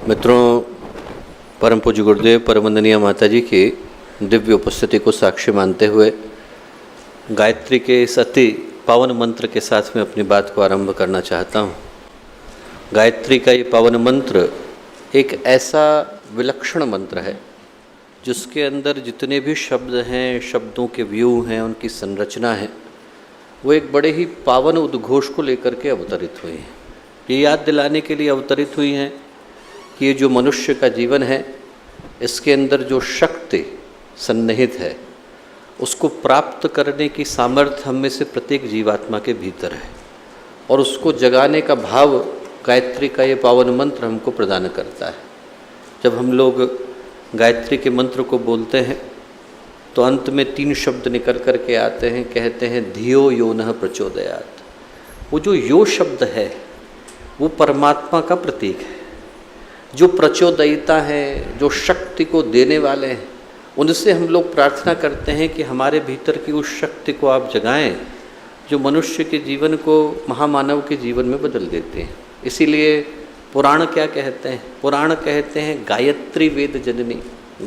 मित्रों, परम पूज्य गुरुदेव परमवंदनीय माता जी की दिव्य उपस्थिति को साक्षी मानते हुए गायत्री के इस अति पावन मंत्र के साथ में अपनी बात को आरंभ करना चाहता हूँ। गायत्री का ये पावन मंत्र एक ऐसा विलक्षण मंत्र है जिसके अंदर जितने भी शब्द हैं, शब्दों के व्यू हैं, उनकी संरचना है, वो एक बड़े ही पावन उद्घोष को लेकर के अवतरित हुई हैं। ये याद दिलाने के लिए अवतरित हुई हैं कि ये जो मनुष्य का जीवन है, इसके अंदर जो शक्ति सन्निहित है, उसको प्राप्त करने की सामर्थ्य हम में से प्रत्येक जीवात्मा के भीतर है और उसको जगाने का भाव गायत्री का ये पावन मंत्र हमको प्रदान करता है। जब हम लोग गायत्री के मंत्र को बोलते हैं तो अंत में 3 शब्द निकल कर के आते हैं, कहते हैं धियो यो नः प्रचोदयात्। वो जो यो शब्द है वो परमात्मा का प्रतीक है। जो प्रचोदयिता है, जो शक्ति को देने वाले हैं, उनसे हम लोग प्रार्थना करते हैं कि हमारे भीतर की उस शक्ति को आप जगाएं जो मनुष्य के जीवन को, महामानव के जीवन में बदल देते हैं। इसीलिए पुराण क्या कहते हैं? पुराण कहते हैं गायत्री वेद जननी,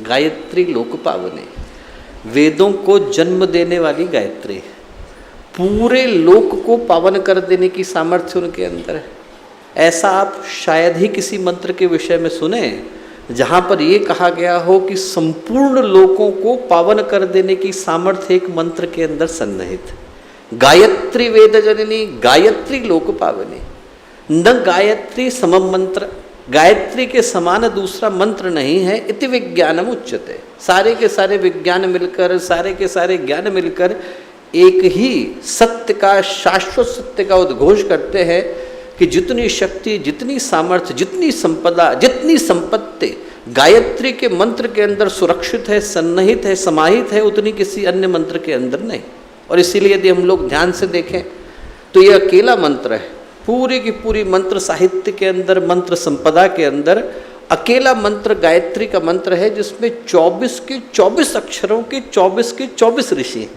गायत्री लोक पावनी। वेदों को जन्म देने वाली गायत्री पूरे लोक को पावन कर देने की सामर्थ्य उनके अंदर है। ऐसा आप शायद ही किसी मंत्र के विषय में सुने जहाँ पर ये कहा गया हो कि संपूर्ण लोकों को पावन कर देने की सामर्थ्य एक मंत्र के अंदर सन्निहित है। गायत्री वेद जननी, गायत्री लोक पावनी। न गायत्री समम मंत्र, गायत्री के समान दूसरा मंत्र नहीं है। इति विज्ञानम उच्यते। सारे के सारे विज्ञान मिलकर, सारे के सारे ज्ञान मिलकर एक ही सत्य का, शाश्वत सत्य का उद्घोष करते हैं कि जितनी शक्ति, जितनी सामर्थ्य, जितनी संपदा, जितनी संपत्ति गायत्री के मंत्र के अंदर सुरक्षित है, सन्निहित है, समाहित है, उतनी किसी अन्य मंत्र के अंदर नहीं। और इसीलिए यदि हम लोग ध्यान से देखें तो ये अकेला मंत्र है। पूरी की पूरी मंत्र साहित्य के अंदर, मंत्र संपदा के अंदर अकेला मंत्र गायत्री का मंत्र है जिसमें 24 के 24 अक्षरों के 24 ऋषि।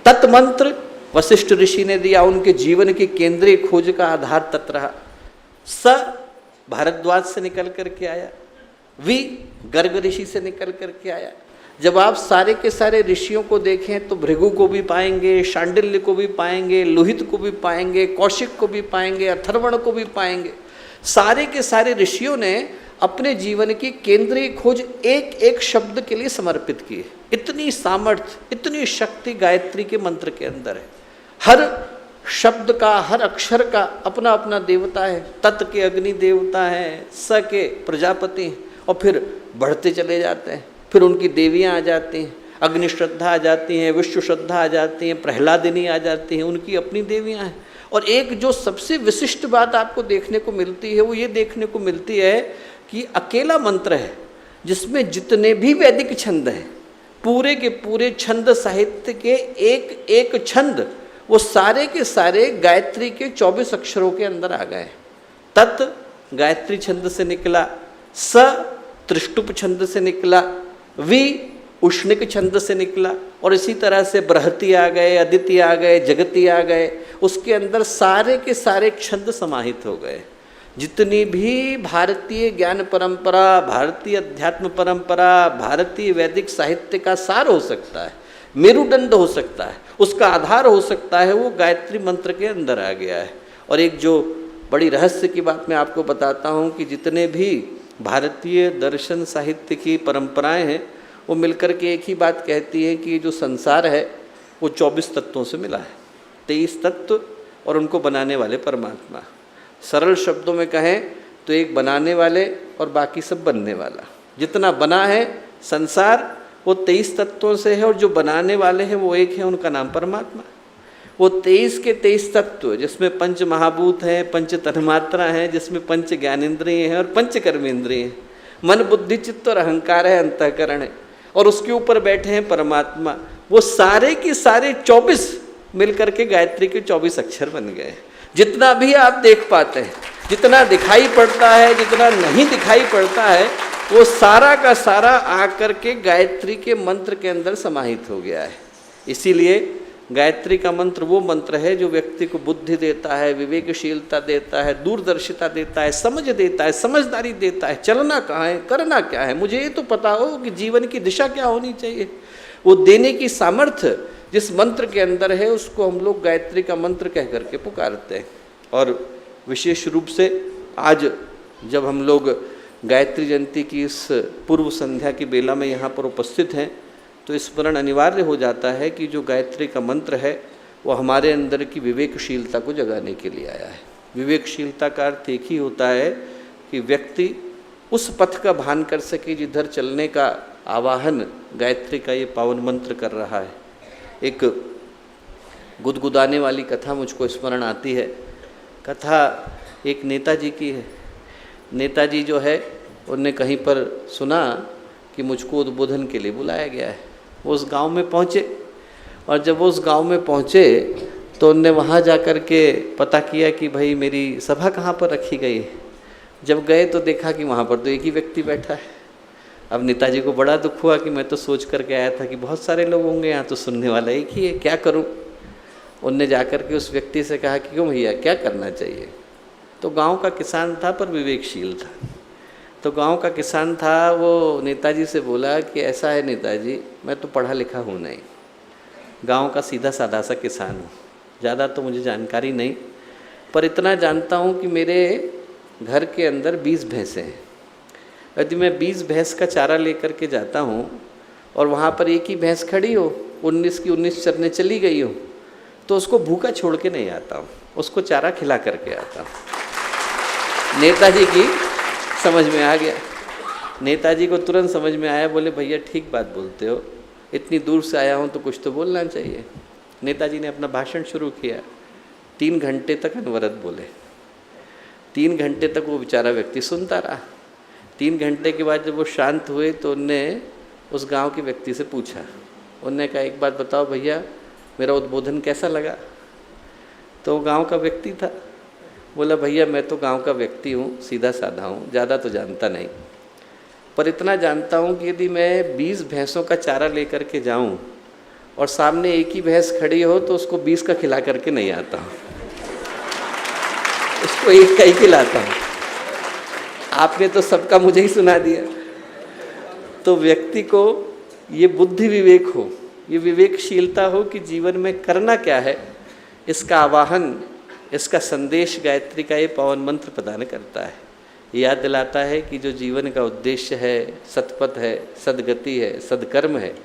तत्मंत्र वशिष्ठ ऋषि ने दिया, उनके जीवन की केंद्रीय खोज का आधार तत् रहा। स भारद्वाज से निकल करके आया, वि गर्ग ऋषि से निकल करके आया। जब आप सारे के सारे ऋषियों को देखें तो भृगु को भी पाएंगे, शांडिल्य को भी पाएंगे, लोहित को भी पाएंगे, कौशिक को भी पाएंगे, अथर्वण को भी पाएंगे। सारे के सारे ऋषियों ने अपने जीवन की केंद्रीय खोज एक एक शब्द के लिए समर्पित की है। इतनी सामर्थ्य, इतनी शक्ति गायत्री के मंत्र के अंदर है। हर शब्द का, हर अक्षर का अपना अपना देवता है। तत् के अग्नि देवता है, स के प्रजापति हैं, और फिर बढ़ते चले जाते हैं। फिर उनकी देवियां आ जाती हैं, अग्नि श्रद्धा आ जाती हैं, विष्णु श्रद्धा आ जाती हैं, प्रहलादिनी आ जाती हैं, उनकी अपनी देवियां हैं। और एक जो सबसे विशिष्ट बात आपको देखने को मिलती है वो ये देखने को मिलती है कि अकेला मंत्र है जिसमें जितने भी वैदिक छंद हैं, पूरे के पूरे छंद साहित्य के एक एक छंद वो सारे के सारे गायत्री के 24 अक्षरों के अंदर आ गए। तत् गायत्री छंद से निकला, स त्रिष्टुप छंद से निकला, वि उष्णिक छंद से निकला, और इसी तरह से बृहति आ गए, अदिति आ गए, जगति आ गए। उसके अंदर सारे के सारे छंद समाहित हो गए। जितनी भी भारतीय ज्ञान परंपरा, भारतीय अध्यात्म परंपरा, भारतीय वैदिक साहित्य का सार हो सकता है, मेरुदंड हो सकता है, उसका आधार हो सकता है, वो गायत्री मंत्र के अंदर आ गया है। और एक जो बड़ी रहस्य की बात मैं आपको बताता हूँ कि जितने भी भारतीय दर्शन साहित्य की परंपराएं हैं वो मिलकर के एक ही बात कहती है कि जो संसार है वो 24 तत्वों से मिला है। 23 तत्व और उनको बनाने वाले परमात्मा। सरल शब्दों में कहें तो एक बनाने वाले और बाकी सब बनने वाला। जितना बना है संसार वो 23 तत्वों से है, और जो बनाने वाले हैं वो एक है, उनका नाम परमात्मा। वो 23 के 23 तत्व जिसमें पंच महाभूत हैं, पंच तन्मात्रा हैं, जिसमें पंच ज्ञानेंद्रिय हैं और पंच कर्मेंद्रिय हैं, मन बुद्धि चित्त और अहंकार है, अंतःकरण है, और उसके ऊपर बैठे हैं परमात्मा। वो सारे के सारे 24 मिलकर के गायत्री के 24 अक्षर बन गए। जितना भी आप देख पाते हैं, जितना दिखाई पड़ता है, जितना नहीं दिखाई पड़ता है, वो सारा का सारा आकर के गायत्री के मंत्र के अंदर समाहित हो गया है। इसीलिए गायत्री का मंत्र वो मंत्र है जो व्यक्ति को बुद्धि देता है, विवेकशीलता देता है, दूरदर्शिता देता है, समझ देता है, समझदारी देता है, चलना कहाँ है, करना क्या है, मुझे ये तो पता हो कि जीवन की दिशा क्या होनी चाहिए। वो देने की सामर्थ्य जिस मंत्र के अंदर है उसको हम लोग गायत्री का मंत्र कह करके पुकारते हैं। और विशेष रूप से आज जब हम लोग गायत्री जयंती की इस पूर्व संध्या की बेला में यहाँ पर उपस्थित हैं तो स्मरण अनिवार्य हो जाता है कि जो गायत्री का मंत्र है वो हमारे अंदर की विवेकशीलता को जगाने के लिए आया है। विवेकशीलता का अर्थ एक ही होता है कि व्यक्ति उस पथ का भान कर सके जिधर चलने का आवाहन गायत्री का ये पावन मंत्र कर रहा है। एक गुदगुदाने वाली कथा मुझको स्मरण आती है। कथा एक नेताजी की है। नेताजी जो है उनने कहीं पर सुना कि मुझको उद्बोधन के लिए बुलाया गया है। वो उस गांव में पहुँचे और जब वो उस गांव में पहुँचे तो उनने वहाँ जा कर के पता किया कि भाई मेरी सभा कहाँ पर रखी गई है। जब गए तो देखा कि वहाँ पर तो एक ही व्यक्ति बैठा है। अब नेताजी को बड़ा दुख हुआ कि मैं तो सोच करके आया था कि बहुत सारे लोग होंगे, यहाँ तो सुनने वाला एक ही है, क्या करूँ। उनने जा कर के उस व्यक्ति से कहा कि क्यों भैया क्या करना चाहिए। तो गाँव का किसान था पर विवेकशील था। तो गांव का किसान था, वो नेताजी से बोला कि ऐसा है नेताजी, मैं तो पढ़ा लिखा हूँ नहीं, गांव का सीधा साधा सा किसान हूँ, ज़्यादा तो मुझे जानकारी नहीं, पर इतना जानता हूँ कि मेरे घर के अंदर 20 भैंसें हैं। यदि मैं 20 भैंस का चारा लेकर के जाता हूँ और वहाँ पर एक ही भैंस खड़ी हो, 19 की 19 चरने चली गई हो, तो उसको भूखा छोड़ के नहीं आता हूँ, उसको चारा खिला करके आता हूँ। नेताजी की समझ में आ गया। नेताजी को तुरंत समझ में आया। बोले भैया ठीक बात बोलते हो, इतनी दूर से आया हूँ तो कुछ तो बोलना चाहिए। नेताजी ने अपना भाषण शुरू किया। 3 घंटे तक अनवरत बोले। 3 घंटे तक वो बेचारा व्यक्ति सुनता रहा। 3 घंटे के बाद जब वो शांत हुए तो उनने उस गांव के व्यक्ति से पूछा। उनने कहा एक बात बताओ भैया, मेरा उद्बोधन कैसा लगा। तो गांव का व्यक्ति था, बोला भैया मैं तो गांव का व्यक्ति हूँ, सीधा साधा हूँ, ज़्यादा तो जानता नहीं, पर इतना जानता हूँ कि यदि मैं 20 भैंसों का चारा लेकर के जाऊँ और सामने एक ही भैंस खड़ी हो तो उसको 20 का खिला करके नहीं आता हूँ, उसको एक का ही खिलाता हूँ। आपने तो सबका मुझे ही सुना दिया। तो व्यक्ति को ये बुद्धि विवेक हो, ये विवेकशीलता हो कि जीवन में करना क्या है, इसका आवाहन, इसका संदेश गायत्री का ये पावन मंत्र प्रदान करता है। याद दिलाता है कि जो जीवन का उद्देश्य है, सतपथ है, सद्गति है, सद्कर्म है,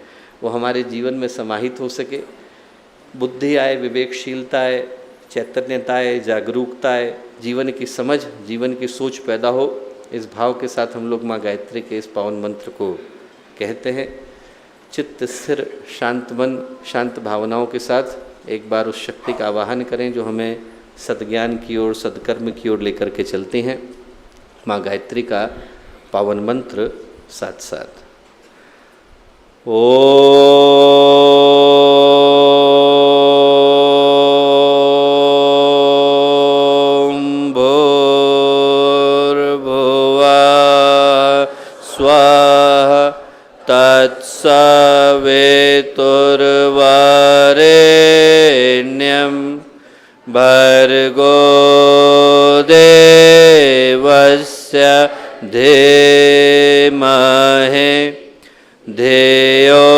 वो हमारे जीवन में समाहित हो सके। बुद्धि आए, विवेकशीलता आए, चैतन्यता आए, जागरूकता आए, जीवन की समझ, जीवन की सोच पैदा हो। इस भाव के साथ हम लोग माँ गायत्री के इस पावन मंत्र को कहते हैं। चित्त स्थिर, शांत मन, शांत भावनाओं के साथ एक बार उस शक्ति का आवाहन करें जो हमें सद्ज्ञान की ओर, सद्कर्म की ओर लेकर के चलती हैं। माँ गायत्री का पावन मंत्र साथ साथ। ओम भूर्भुवः स्वः तत्सवितुर्वरेण्यं भर्गो देवस्य धीमहि धियो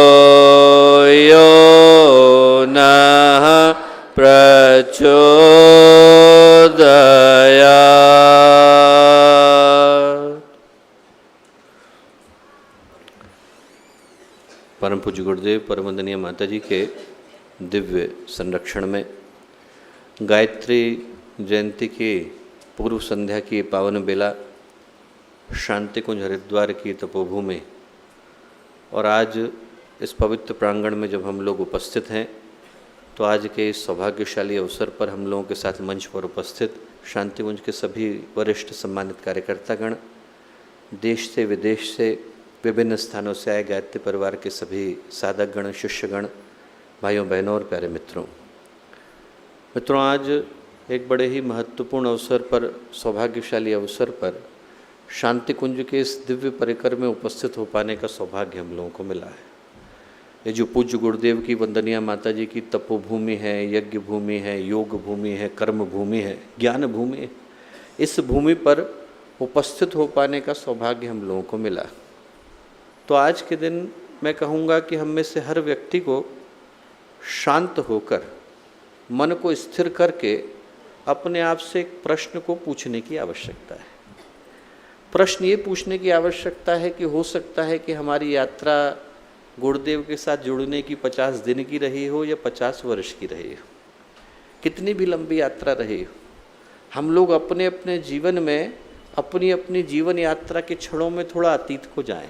यो नः प्रचोदयात्। परम पूज्य गुरुदेव परम वंदनीय माता जी के दिव्य संरक्षण में गायत्री जयंती की पूर्व संध्या की पावन बेला शांति कुंज हरिद्वार की तपोभूमि और आज इस पवित्र प्रांगण में जब हम लोग उपस्थित हैं तो आज के इस सौभाग्यशाली अवसर पर हम लोगों के साथ मंच पर उपस्थित शांति कुंज के सभी वरिष्ठ सम्मानित कार्यकर्तागण, देश से विदेश से विभिन्न स्थानों से आए गायत्री परिवार के सभी साधकगण, शिष्यगण, भाइयों बहनों और प्यारे मित्रों, आज एक बड़े ही महत्वपूर्ण अवसर पर, सौभाग्यशाली अवसर पर शांति कुंज के इस दिव्य परिकर में उपस्थित हो पाने का सौभाग्य हम लोगों को मिला है। ये जो पूज्य गुरुदेव की वंदनीय माता जी की तपोभूमि है, यज्ञ भूमि है, योग भूमि है, कर्म भूमि है, ज्ञान भूमि है, इस भूमि पर उपस्थित हो पाने का सौभाग्य हम लोगों को मिला। तो आज के दिन मैं कहूँगा कि हम में से हर व्यक्ति को शांत होकर, मन को स्थिर करके अपने आप से एक प्रश्न को पूछने की आवश्यकता है। प्रश्न ये पूछने की आवश्यकता है कि हो सकता है कि हमारी यात्रा गुरुदेव के साथ जुड़ने की 50 दिन की रही हो या 50 वर्ष की रही हो, कितनी भी लंबी यात्रा रही हो, हम लोग अपने अपने जीवन में अपनी अपनी जीवन यात्रा के क्षणों में थोड़ा अतीत को जाएं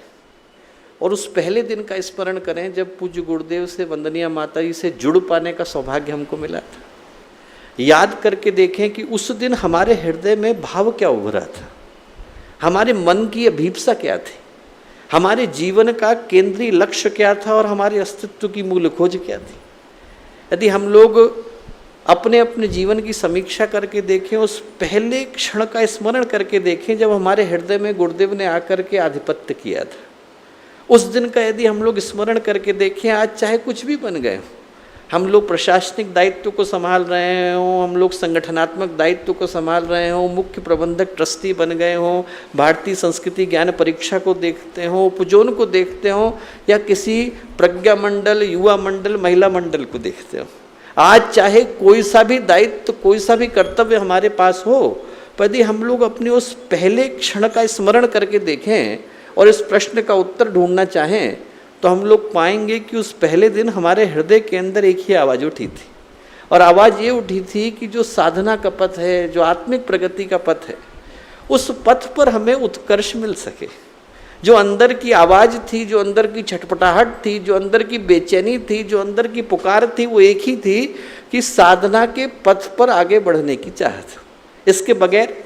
और उस पहले दिन का स्मरण करें जब पूज्य गुरुदेव से, वंदनीय माता जी से जुड़ पाने का सौभाग्य हमको मिला था। याद करके देखें कि उस दिन हमारे हृदय में भाव क्या उभरा था, हमारे मन की अभीप्सा क्या थी, हमारे जीवन का केंद्रीय लक्ष्य क्या था और हमारे अस्तित्व की मूल खोज क्या थी। यदि हम लोग अपने अपने जीवन की समीक्षा करके देखें, उस पहले क्षण का स्मरण करके देखें जब हमारे हृदय में गुरुदेव ने आकर के आधिपत्य किया था, उस दिन का यदि हम लोग स्मरण करके देखें, आज चाहे कुछ भी बन गए, हम लोग प्रशासनिक दायित्व को संभाल रहे हों, हम लोग संगठनात्मक दायित्व को संभाल रहे हों, मुख्य प्रबंधक ट्रस्टी बन गए हों, भारतीय संस्कृति ज्ञान परीक्षा को देखते हों, उपजोन को देखते हों, या किसी प्रज्ञा मंडल, युवा मंडल, महिला मंडल को देखते हों, आज चाहे कोई सा भी दायित्व, कोई सा भी कर्तव्य हमारे पास हो, पर यदि हम लोग अपने उस पहले क्षण का स्मरण करके देखें और इस प्रश्न का उत्तर ढूंढना चाहें, तो हम लोग पाएंगे कि उस पहले दिन हमारे हृदय के अंदर एक ही आवाज़ उठी थी, और आवाज़ ये उठी थी कि जो साधना का पथ है, जो आत्मिक प्रगति का पथ है, उस पथ पर हमें उत्कर्ष मिल सके। जो अंदर की आवाज़ थी, जो अंदर की छटपटाहट थी, जो अंदर की बेचैनी थी, जो अंदर की पुकार थी, वो एक ही थी कि साधना के पथ पर आगे बढ़ने की चाहत। इसके बगैर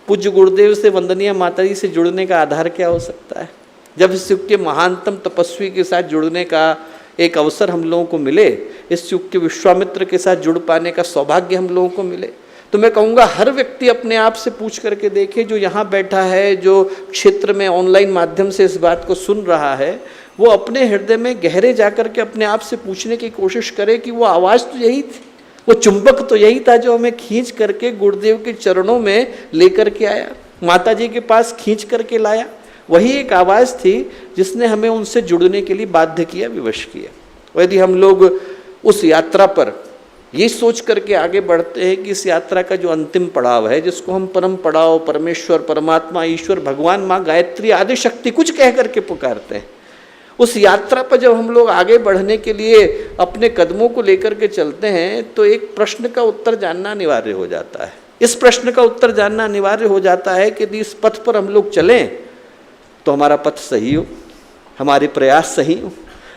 पूज्य गुरुदेव से, वंदनीय माता जी से जुड़ने का आधार क्या हो सकता है? जब इस युग के महानतम तपस्वी के साथ जुड़ने का एक अवसर हम लोगों को मिले, इस युग के विश्वामित्र के साथ जुड़ पाने का सौभाग्य हम लोगों को मिले, तो मैं कहूँगा हर व्यक्ति अपने आप से पूछ करके देखे, जो यहाँ बैठा है, जो क्षेत्र में ऑनलाइन माध्यम से इस बात को सुन रहा है, वो अपने हृदय में गहरे जा कर के अपने आप से पूछने की कोशिश करे कि वो आवाज़ तो यही थी, वो चुंबक तो यही था जो हमें खींच करके गुरुदेव के चरणों में लेकर के आया, माता जी के पास खींच करके लाया। वही एक आवाज़ थी जिसने हमें उनसे जुड़ने के लिए बाध्य किया, विवश किया। और यदि हम लोग उस यात्रा पर ये सोच करके आगे बढ़ते हैं कि इस यात्रा का जो अंतिम पड़ाव है, जिसको हम परम पड़ाव, परमेश्वर, परमात्मा, ईश्वर, भगवान, माँ गायत्री, आदि शक्ति कुछ कह करके पुकारते हैं, उस यात्रा पर जब हम लोग आगे बढ़ने के लिए अपने कदमों को लेकर के चलते हैं, तो एक प्रश्न का उत्तर जानना अनिवार्य हो जाता है। इस प्रश्न का उत्तर जानना अनिवार्य हो जाता है कि यदि इस पथ पर हम लोग चलें तो हमारा पथ सही हो, हमारे प्रयास सही हो,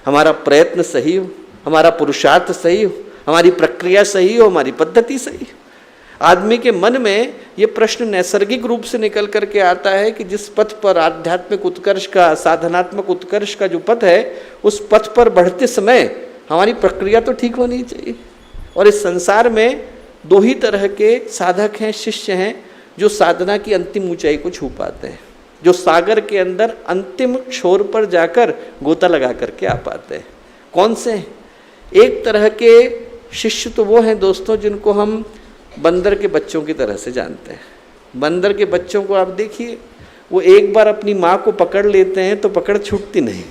हमारा प्रयत्न सही हो, हमारा पुरुषार्थ सही हो, हमारी प्रक्रिया सही हो, हमारी पद्धति सही हो। आदमी के मन में ये प्रश्न नैसर्गिक रूप से निकल करके आता है कि जिस पथ पर आध्यात्मिक उत्कर्ष का, साधनात्मक उत्कर्ष का जो पथ है, उस पथ पर बढ़ते समय हमारी प्रक्रिया तो ठीक होनी चाहिए। और इस संसार में दो ही तरह के साधक हैं, शिष्य हैं, जो साधना की अंतिम ऊंचाई को छू पाते हैं, जो सागर के अंदर अंतिम छोर पर जाकर गोता लगा करके आ पाते हैं। कौन से हैं? एक तरह के शिष्य तो वो हैं दोस्तों जिनको हम बंदर के बच्चों की तरह से जानते हैं। बंदर के बच्चों को आप देखिए, वो एक बार अपनी माँ को पकड़ लेते हैं तो पकड़ छूटती नहीं।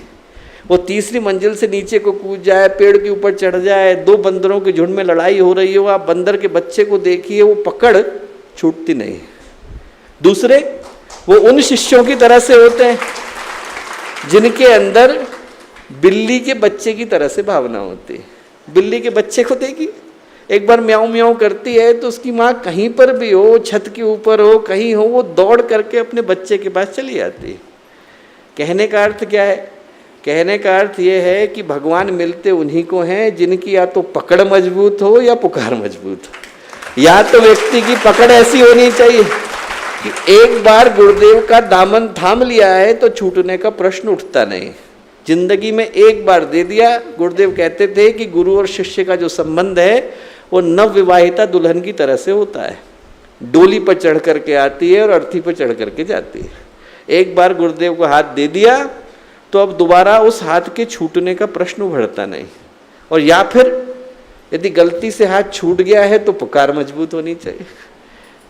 वो तीसरी मंजिल से नीचे को कूद जाए, पेड़ के ऊपर चढ़ जाए, दो बंदरों के झुंड में लड़ाई हो रही हो, आप बंदर के बच्चे को देखिए, वो पकड़ छूटती नहीं। दूसरे वो उन शिष्यों की तरह से होते हैं जिनके अंदर बिल्ली के बच्चे की तरह से भावना होती है। बिल्ली के बच्चे को देखिए, एक बार म्याऊं म्याऊं करती है तो उसकी माँ कहीं पर भी हो, छत के ऊपर हो, कहीं हो, वो दौड़ करके अपने बच्चे के पास चली जाती है। कहने का अर्थ क्या है? कहने का अर्थ ये है कि भगवान मिलते उन्हीं को हैं जिनकी या तो पकड़ मजबूत हो या पुकार मजबूत हो। या तो व्यक्ति की पकड़ ऐसी होनी चाहिए कि एक बार गुरुदेव का दामन थाम लिया है तो छूटने का प्रश्न उठता नहीं। जिंदगी में एक बार दे दिया। गुरुदेव कहते थे कि गुरु और शिष्य का जो संबंध है वो नवविवाहिता दुल्हन की तरह से होता है। डोली पर चढ़ करके आती है और अर्थी पर चढ़ करके जाती है। एक बार गुरुदेव को हाथ दे दिया तो अब दोबारा उस हाथ के छूटने का प्रश्न उभरता नहीं। और या फिर यदि गलती से हाथ छूट गया है तो पुकार मजबूत होनी चाहिए,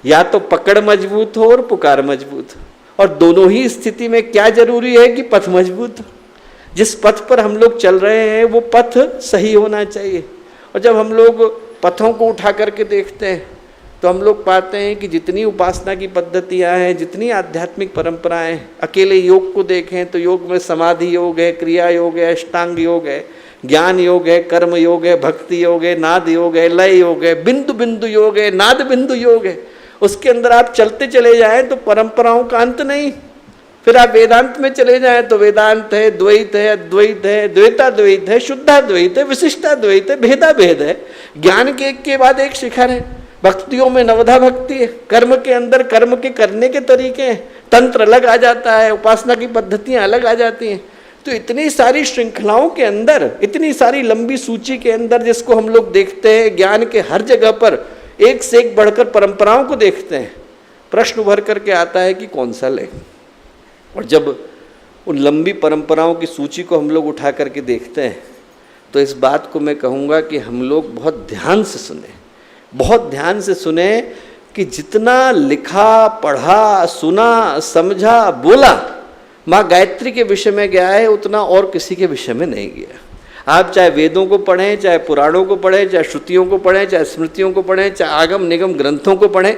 या तो पकड़ मजबूत हो और पुकार मजबूत हो। और दोनों ही स्थिति में क्या जरूरी है कि पथ मजबूत हो। जिस पथ पर हम लोग चल रहे हैं वो पथ सही होना चाहिए। और जब हम लोग पथों को उठा करके देखते हैं तो हम लोग पाते हैं कि जितनी उपासना की पद्धतियां हैं, जितनी आध्यात्मिक परंपराएं, अकेले योग को देखें तो योग में समाधि योग है, क्रिया योग है, अष्टांग योग है, ज्ञान योग है, कर्म योग है, भक्ति योग है, नाद योग है, लय योग है, बिंदु बिंदु योग है, नाद बिंदु योग है। उसके अंदर आप चलते चले जाएं तो परंपराओं का अंत नहीं। फिर आप वेदांत में चले जाएं तो वेदांत है, द्वैत है, अद्वैत है, द्वैताद्वैत है, शुद्धाद्वैत है, विशिष्टाद्वैत है, भेदा भेद है। ज्ञान के एक के बाद एक शिखर है। भक्तियों में नवधा भक्ति है। कर्म के अंदर कर्म के करने के तरीके हैं, तंत्र अलग आ जाता है, उपासना की पद्धतियां अलग आ जाती हैं। तो इतनी सारी श्रृंखलाओं के अंदर, इतनी सारी लंबी सूची के अंदर जिसको हम लोग देखते हैं, ज्ञान के हर जगह पर एक से एक बढ़कर परंपराओं को देखते हैं, प्रश्न उभर करके आता है कि कौन सा लें। और जब उन लंबी परंपराओं की सूची को हम लोग उठा करके देखते हैं तो इस बात को मैं कहूँगा कि हम लोग बहुत ध्यान से सुने, बहुत ध्यान से सुने कि जितना लिखा, पढ़ा, सुना, समझा, बोला माँ गायत्री के विषय में गया है उतना और किसी के विषय में नहीं गया। आप चाहे वेदों को पढ़ें, चाहे पुराणों को पढ़ें, चाहे श्रुतियों को पढ़ें, चाहे स्मृतियों को पढ़ें, चाहे आगम निगम ग्रंथों को पढ़ें,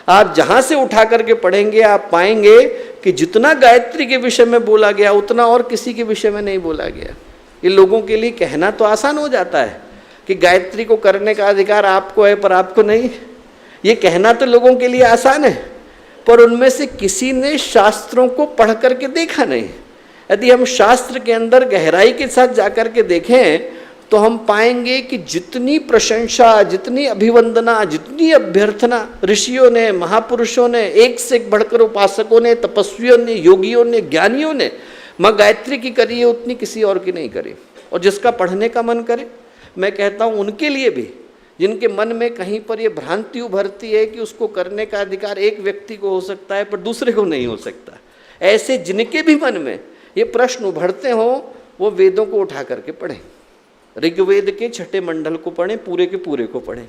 आप जहाँ से उठा करके पढ़ेंगे आप पाएंगे कि जितना गायत्री के विषय में बोला गया उतना और किसी के विषय में नहीं बोला गया। ये लोगों के लिए कहना तो आसान हो जाता है कि गायत्री को करने का अधिकार आपको है पर आपको नहीं। ये कहना तो लोगों के लिए आसान है, पर उनमें से किसी ने शास्त्रों को पढ़ करके देखा नहीं। यदि हम शास्त्र के अंदर गहराई के साथ जाकर के देखें तो हम पाएंगे कि जितनी प्रशंसा, जितनी अभिवंदना, जितनी अभ्यर्थना ऋषियों ने, महापुरुषों ने, एक से एक बढ़कर उपासकों ने, तपस्वियों ने, योगियों ने, ज्ञानियों ने माँ गायत्री की करी है उतनी किसी और की नहीं करी। और जिसका पढ़ने का मन करे, मैं कहता हूँ उनके लिए भी, जिनके मन में कहीं पर ये भ्रांति उभरती है कि उसको करने का अधिकार एक व्यक्ति को हो सकता है पर दूसरे को नहीं हो सकता, ऐसे जिनके भी मन में ये प्रश्न उभरते हों वो वेदों को उठा करके पढ़ें। ऋग्वेद के 6ठे मंडल को पढ़ें, पूरे के पूरे को पढ़ें।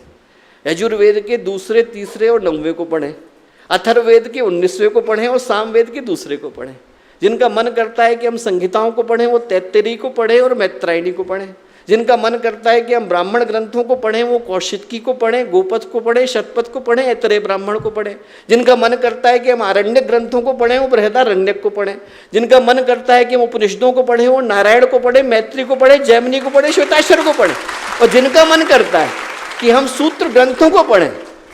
यजुर्वेद के 2, 3 और 9वें को पढ़ें। अथर्ववेद के 19वें को पढ़ें और सामवेद के 2 को पढ़ें। जिनका मन करता है कि हम संहिताओं को पढ़ें वो तैत्तिरीय को पढ़ें और मैत्रायणी को पढ़ें। जिनका मन करता है कि हम ब्राह्मण ग्रंथों को पढ़ें वो कौशिकी को पढ़ें, गोपथ को पढ़ें, शतपथ को पढ़ें, ऐतरेय ब्राह्मण को पढ़ें। जिनका मन करता है कि हम आरण्यक ग्रंथों को पढ़ें वो बृहदारण्यक को पढ़ें। जिनका मन करता है कि हम उपनिषदों को पढ़ें वो नारायण को पढ़ें, मैत्री को पढ़ें, जैमिनी को पढ़ें, श्वेताश्वर को पढ़ें। और जिनका मन करता है कि हम सूत्र ग्रंथों को पढ़ें,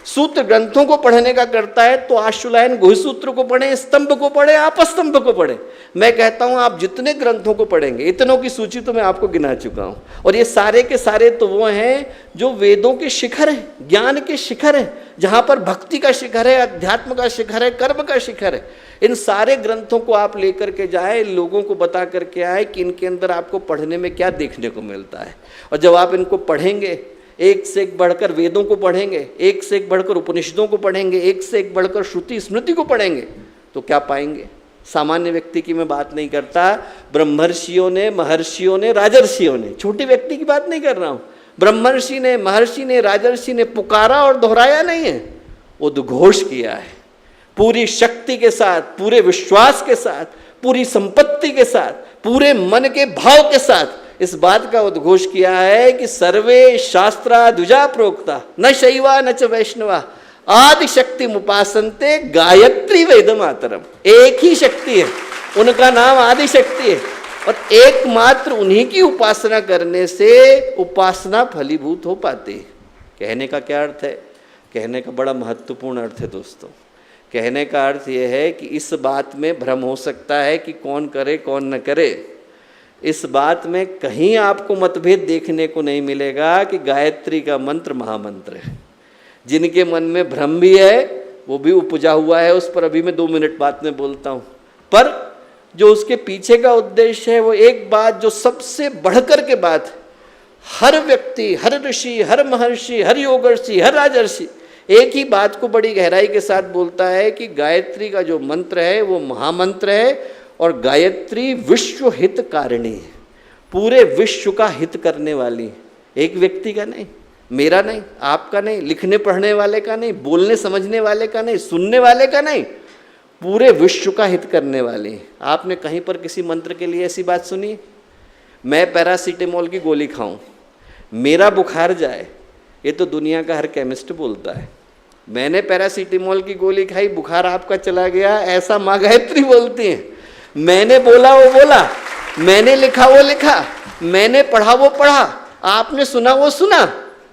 सूत्र ग्रंथों को पढ़ने का करता है तो आशुलायन गुह्यसूत्र को पढ़ें, स्तंभ को पढ़ें, आपस्तंभ को पढ़ें। मैं कहता हूं आप जितने ग्रंथों को पढ़ेंगे, इतनों की सूची तो मैं आपको गिना चुका हूं, और ये सारे के सारे तो वो हैं जो वेदों के शिखर हैं, ज्ञान के शिखर हैं, जहां पर भक्ति का शिखर है, अध्यात्म का शिखर है, कर्म का शिखर है। इन सारे ग्रंथों को आप लेकर के जाए, लोगों को बता करके आए कि इनके अंदर आपको पढ़ने में क्या देखने को मिलता है। और जब आप इनको पढ़ेंगे, एक से एक बढ़कर वेदों को पढ़ेंगे, एक से एक बढ़कर उपनिषदों को पढ़ेंगे, एक से एक बढ़कर श्रुति स्मृति को पढ़ेंगे, तो क्या पाएंगे। सामान्य व्यक्ति की मैं बात नहीं करता, ब्रह्मर्षियों ने, महर्षियों ने, राजर्षियों ने, छोटे व्यक्ति की बात नहीं कर रहा हूं, ब्रह्मर्षि ने, महर्षि ने, राजर्षि ने पुकारा और दोहराया नहीं है, उद्घोष किया है पूरी शक्ति के साथ, पूरे विश्वास के साथ, पूरी संपत्ति के साथ, पूरे मन के भाव के साथ इस बात का उद्घोष किया है कि सर्वे शास्त्रा द्विजा प्रोक्ता न शैवा न च वैष्णवा आदि शक्ति मुपासन्ते गायत्री वेद मातरम। एक ही शक्ति है, उनका नाम आदि शक्ति है, और एकमात्र उन्हीं की उपासना करने से उपासना फलीभूत हो पाती है। कहने का क्या अर्थ है? कहने का बड़ा महत्वपूर्ण अर्थ है दोस्तों। कहने का अर्थ यह है कि इस बात में भ्रम हो सकता है कि कौन करे कौन न करे। इस बात में कहीं आपको मतभेद देखने को नहीं मिलेगा कि गायत्री का मंत्र महामंत्र है। जिनके मन में भ्रम भी है वो भी उपजा हुआ है, उस पर अभी मैं 2 मिनट बाद में बोलता हूँ। पर जो उसके पीछे का उद्देश्य है वो एक बात जो सबसे बढ़कर के बात है, हर व्यक्ति, हर ऋषि, हर महर्षि, हर योगर्षि, हर राजर्षि एक ही बात को बड़ी गहराई के साथ बोलता है कि गायत्री का जो मंत्र है वो महामंत्र है, और गायत्री विश्व हित कारिणी है, पूरे विश्व का हित करने वाली। एक व्यक्ति का नहीं, मेरा नहीं, आपका नहीं, लिखने पढ़ने वाले का नहीं, बोलने समझने वाले का नहीं, सुनने वाले का नहीं, पूरे विश्व का हित करने वाली। आपने कहीं पर किसी मंत्र के लिए ऐसी बात सुनी? मैं पैरासीटामोल की गोली खाऊं, मेरा बुखार जाए, ये तो दुनिया का हर केमिस्ट बोलता है। मैंने पैरासीटामोल की गोली खाई, बुखार आपका चला गया, ऐसा माँ गायत्री बोलती है। मैंने बोला वो बोला, मैंने लिखा वो लिखा, मैंने पढ़ा वो पढ़ा, आपने सुना वो सुना,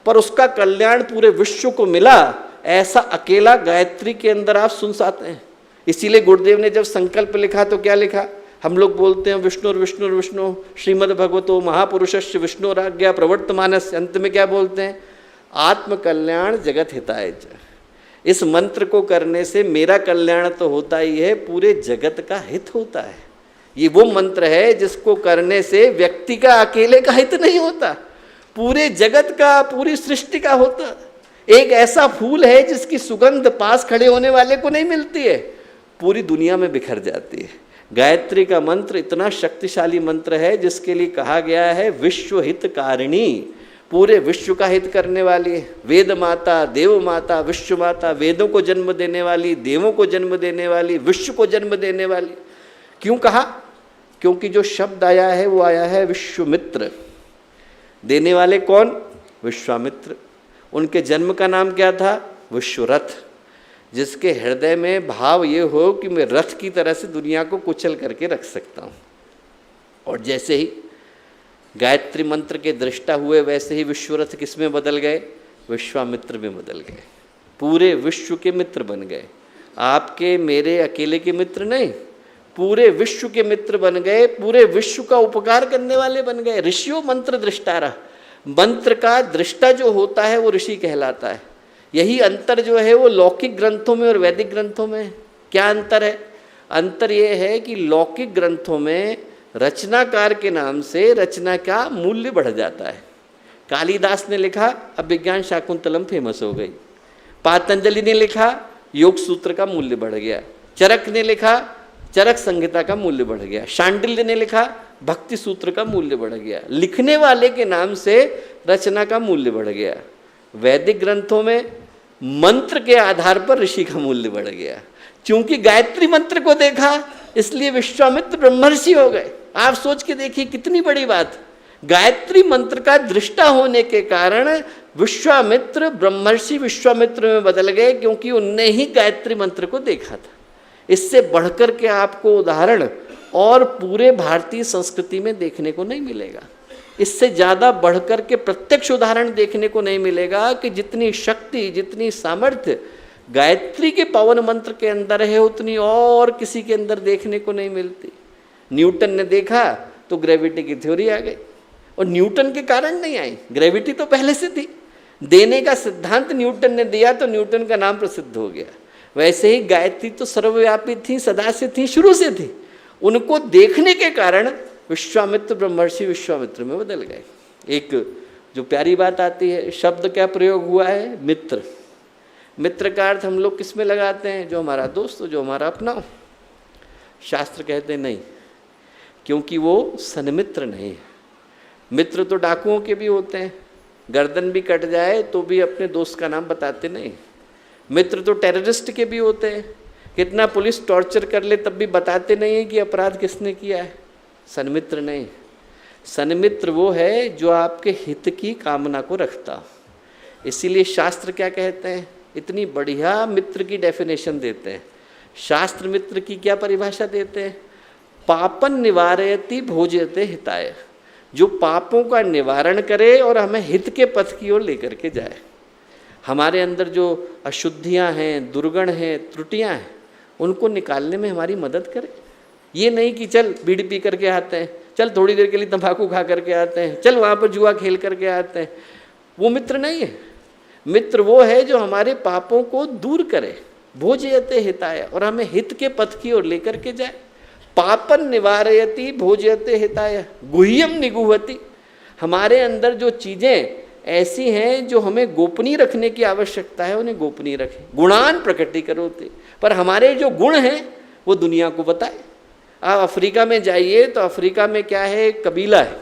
पर उसका कल्याण पूरे विश्व को मिला, ऐसा अकेला गायत्री के अंदर आप सुन सकते हैं। इसीलिए गुरुदेव ने जब संकल्प लिखा तो क्या लिखा? हम लोग बोलते हैं विष्णु श्रीमद् भगवतो महापुरुषस्य विष्णुराज्ञा प्रवर्तमानस्य, अंत में क्या बोलते हैं? आत्म कल्याण जगत हिताय च। इस मंत्र को करने से मेरा कल्याण तो होता ही है, पूरे जगत का हित होता है। ये वो मंत्र है जिसको करने से व्यक्ति का अकेले का हित नहीं होता, पूरे जगत का, पूरी सृष्टि का होता। एक ऐसा फूल है जिसकी सुगंध पास खड़े होने वाले को नहीं मिलती है, पूरी दुनिया में बिखर जाती है। गायत्री का मंत्र इतना शक्तिशाली मंत्र है जिसके लिए कहा गया है विश्व हित कारिणी, पूरे विश्व का हित करने वाली है। वेद माता, देव माता, विश्व माता, वेदों को जन्म देने वाली, देवों को जन्म देने वाली, विश्व को जन्म देने वाली। क्यों कहा? क्योंकि जो शब्द आया है वो आया है विश्वामित्र। देने वाले कौन? विश्वामित्र। उनके जन्म का नाम क्या था? विश्वरथ, जिसके हृदय में भाव ये हो कि मैं रथ की तरह से दुनिया को कुचल करके रख सकता हूँ। और जैसे ही गायत्री मंत्र के दृष्टा हुए, वैसे ही विश्वरथ किस में बदल गए? विश्वामित्र में बदल गए, पूरे विश्व के मित्र बन गए। आपके मेरे अकेले के मित्र नहीं, पूरे विश्व के मित्र बन गए, पूरे विश्व का उपकार करने वाले बन गए। ऋषियों मंत्र दृष्टारा, मंत्र का दृष्टा जो होता है वो ऋषि कहलाता है। यही अंतर जो है वो लौकिक ग्रंथों में और वैदिक ग्रंथों में क्या अंतर है? अंतर ये है कि लौकिक ग्रंथों में रचनाकार के नाम से रचना का मूल्य बढ़ जाता है। कालिदास ने लिखा, अब विज्ञान शाकुंतलम फेमस हो गई। पातंजलि ने लिखा, योग सूत्र का मूल्य बढ़ गया। चरक ने लिखा, चरक संहिता का मूल्य बढ़ गया। शांडिल्य ने लिखा, भक्ति सूत्र का मूल्य बढ़ गया। लिखने वाले के नाम से रचना का मूल्य बढ़ गया। वैदिक ग्रंथों में मंत्र के आधार पर ऋषि का मूल्य बढ़ गया। क्योंकि गायत्री मंत्र को देखा इसलिए विश्वामित्र ब्रह्मर्षि हो गए। आप सोच के देखिए कितनी बड़ी बात। गायत्री मंत्र का दृष्टा होने के कारण विश्वामित्र ब्रह्मर्षि विश्वामित्र में बदल गए, क्योंकि उनने ही गायत्री मंत्र को देखा था। इससे बढ़कर के आपको उदाहरण और पूरे भारतीय संस्कृति में देखने को नहीं मिलेगा। इससे ज़्यादा बढ़कर के प्रत्यक्ष उदाहरण देखने को नहीं मिलेगा कि जितनी शक्ति, जितनी सामर्थ्य गायत्री के पावन मंत्र के अंदर है, उतनी और किसी के अंदर देखने को नहीं मिलती। न्यूटन ने देखा तो ग्रेविटी की थ्योरी आ गई, और न्यूटन के कारण नहीं आई, ग्रेविटी तो पहले से थी। देने का सिद्धांत न्यूटन ने दिया तो न्यूटन का नाम प्रसिद्ध हो गया। वैसे ही गायत्री तो सर्वव्यापी थी, सदा से थी, शुरू से थी। उनको देखने के कारण विश्वामित्र ब्रह्मर्षि विश्वामित्र में बदल गए। एक जो प्यारी बात आती है, शब्द क्या प्रयोग हुआ है? मित्र। मित्र का अर्थ हम लोग किस में लगाते हैं? जो हमारा दोस्त हो, जो हमारा अपना हो। शास्त्र कहते नहीं, क्योंकि वो सन्मित्र नहीं है। मित्र तो डाकुओं के भी होते हैं, गर्दन भी कट जाए तो भी अपने दोस्त का नाम बताते नहीं। मित्र तो टेररिस्ट के भी होते हैं, कितना पुलिस टॉर्चर कर ले तब भी बताते नहीं है कि अपराध किसने किया है। सन्मित्र नहीं। सन्मित्र वो है जो आपके हित की कामना को रखता। इसीलिए शास्त्र क्या कहते हैं? इतनी बढ़िया मित्र की डेफिनेशन देते हैं। शास्त्र मित्र की क्या परिभाषा देते हैं? पापन निवारयति भोजयते हिताय, जो पापों का निवारण करे और हमें हित के पथ की ओर लेकर के जाए। हमारे अंदर जो अशुद्धियां हैं, दुर्गुण हैं, त्रुटियां हैं, उनको निकालने में हमारी मदद करे। ये नहीं कि चल बीड़ी पी करके आते हैं, चल थोड़ी देर के लिए तंबाकू खा करके आते हैं, चल वहाँ पर जुआ खेल करके आते हैं। वो मित्र नहीं है। मित्र वो है जो हमारे पापों को दूर करे, भोजयते हिताय, और हमें हित के पथ की ओर लेकर के जाए। पापन निवारयति भोजयते हिताय गुह्यम निगुहति। हमारे अंदर जो चीज़ें ऐसी हैं जो हमें गोपनीय रखने की आवश्यकता है, उन्हें गोपनीय रखें। गुणान प्रकटीकरोति, पर हमारे जो गुण हैं वो दुनिया को बताए। आप अफ्रीका में जाइए तो अफ्रीका में क्या है, एक कबीला है,